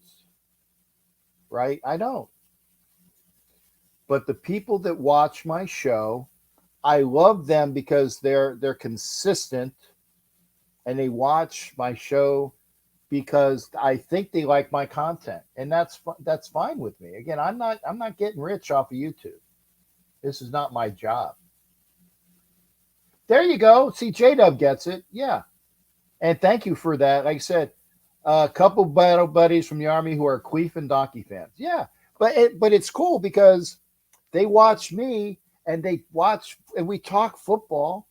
Right? I don't. But the people that watch my show, I love them because they're consistent, and they watch my show because I think they like my content, and that's fine with me. Again, I'm not getting rich off of YouTube. This is not my job. There you go. See, J-Dub gets it. Yeah, and thank you for that. Like I said, a couple battle buddies from the Army who are Queef and Donkey fans. Yeah, but it's cool because they watch me and we talk football,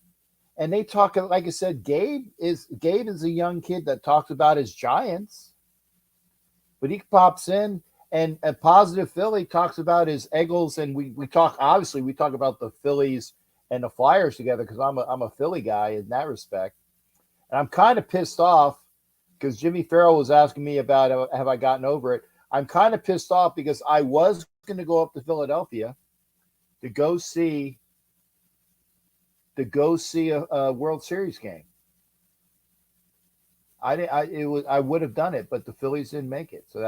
and they talk, like I said, Gabe is a young kid that talks about his Giants, but he pops in and Positive Philly talks about his Eagles, and we talk about the Phillies and the Flyers together because I'm a Philly guy in that respect, and I'm kind of pissed off because Jimmy Farrell was asking me about have I gotten over it. I'm kind of pissed off because I was going to go up to Philadelphia to go see a World Series game. I would have done it, but the Phillies didn't make it. So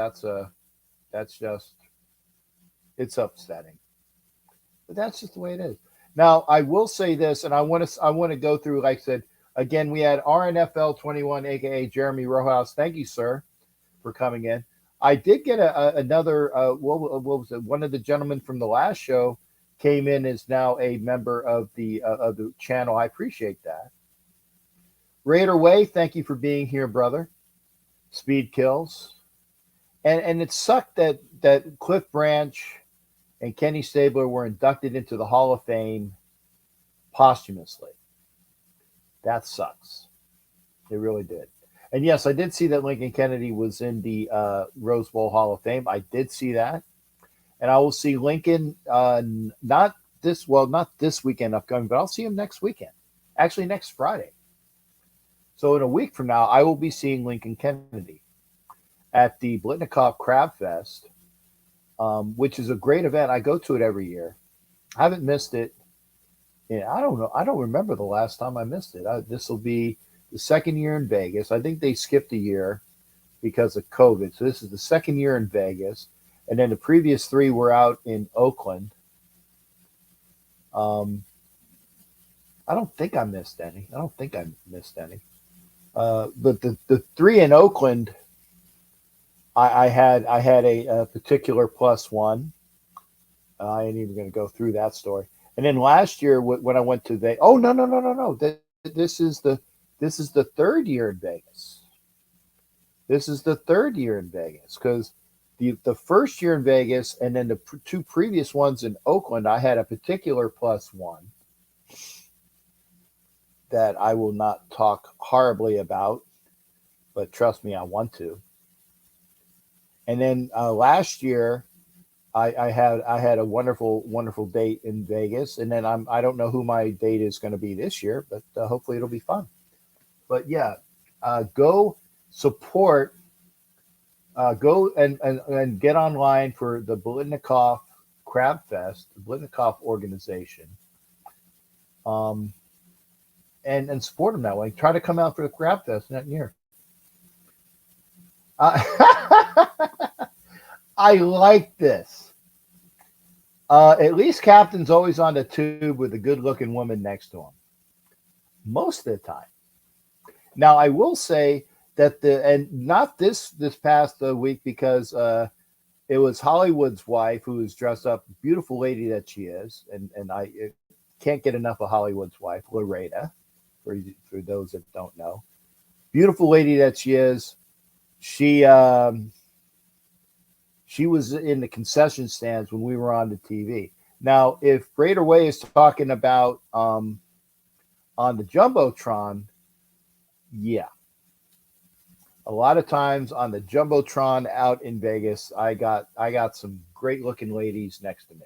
that's just, it's upsetting. But that's just the way it is. Now I will say this, and I want to go through. Like I said again, we had RNFL 21, aka Jeremy Rojas. Thank you, sir, for coming in. I did get another. What was it? One of the gentlemen from the last show came in, is now a member of the channel. I appreciate that. Raider Way, thank you for being here, brother. Speed Kills, and it sucked that Cliff Branch and Kenny Stabler were inducted into the Hall of Fame posthumously. That sucks. It really did. And yes, I did see that Lincoln Kennedy was in the Rose Bowl Hall of Fame. I did see that. And I will see Lincoln not this weekend upcoming, but I'll see him next weekend. Actually, next Friday. So in a week from now, I will be seeing Lincoln Kennedy at the Blitnikoff Crab Fest, which is a great event. I go to it every year. I haven't missed it. Yeah, I don't know. I don't remember the last time I missed it. This will be the second year in Vegas. I think they skipped a year because of COVID. So this is the second year in Vegas. And then the previous 3 were out in Oakland. I don't think I missed any. But the 3 in Oakland, I had a particular +1. I ain't even going to go through that story. And then last year when I went to Vegas, no. This is the third year in Vegas. This is the third year in Vegas because the first year in Vegas and then the 2 previous ones in Oakland, I had a particular +1 that I will not talk horribly about, but trust me, I want to. And then last year, I had a wonderful date in Vegas, and then I don't know who my date is going to be this year, but hopefully it'll be fun. But yeah, go support, go and get online for the Blitnikoff Crab Fest, the Blitnikoff organization, and support them that way. Try to come out for the Crab Fest that year. I like this. At least Captain's always on the tube with a good-looking woman next to him. Most of the time. Now, I will say that and not this past week because it was Hollywood's wife who was dressed up, beautiful lady that she is, and I can't get enough of Hollywood's wife, Loretta, for those that don't know. Beautiful lady that she is. She was in the concession stands when we were on the TV. Now, if Raider Way is talking about on the Jumbotron, yeah. A lot of times on the Jumbotron out in Vegas, I got some great looking ladies next to me.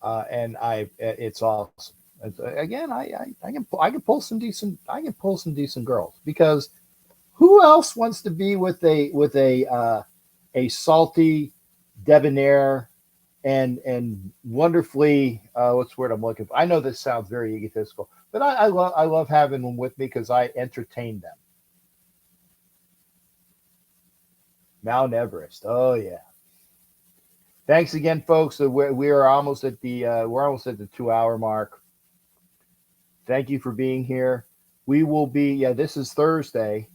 And it's awesome. Again, I can pull some decent girls because who else wants to be with a salty, debonair, and wonderfully what's the word I'm looking for? I know this sounds very egotistical, but I love having them with me because I entertain them. Mount Everest, oh yeah. Thanks again, folks. We are almost at the 2-hour mark. Thank you for being here. We will be this is Thursday.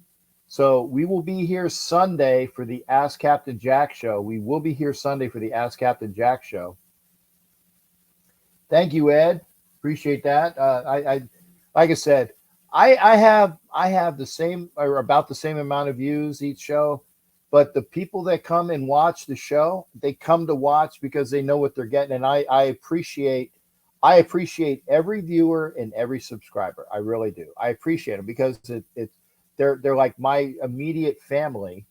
So we will be here Sunday for the Ask Captain Jack show. Thank you, Ed. Appreciate that. I like I said, I have the same or about the same amount of views each show, but the people that come and watch the show, they come to watch because they know what they're getting, and I appreciate every viewer and every subscriber. I really do. I appreciate them because they're like my immediate family,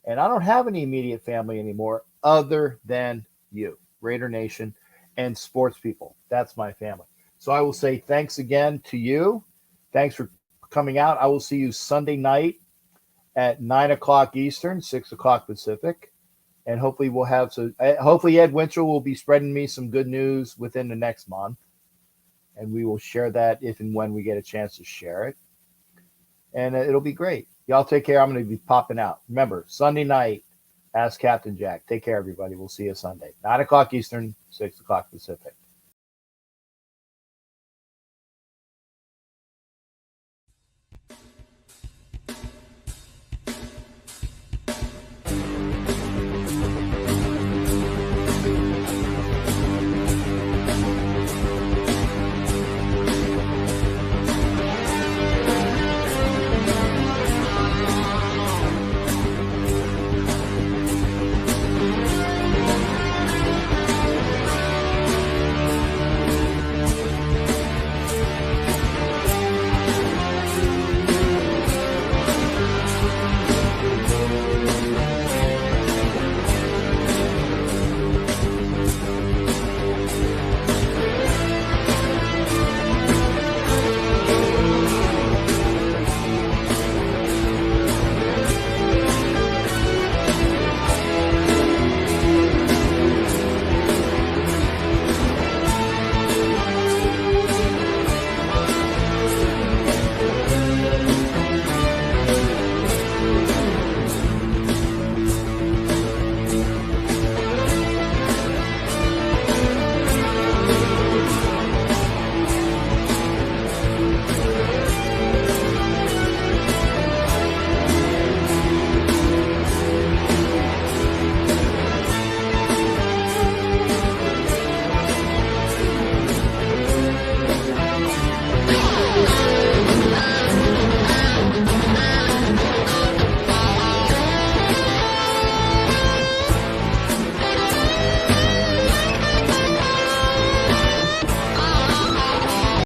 and I don't have any immediate family anymore other than you, Raider Nation, and sports people. That's my family. So I will say thanks again to you. Thanks for coming out. I will see you Sunday night at 9 o'clock Eastern, 6 o'clock Pacific. And hopefully we'll have hopefully Ed Winchell will be spreading me some good news within the next month. And we will share that if and when we get a chance to share it. And it'll be great. Y'all take care. I'm going to be popping out. Remember, Sunday night, Ask Captain Jack. Take care, everybody. We'll see you Sunday. 9 o'clock Eastern, 6 o'clock Pacific.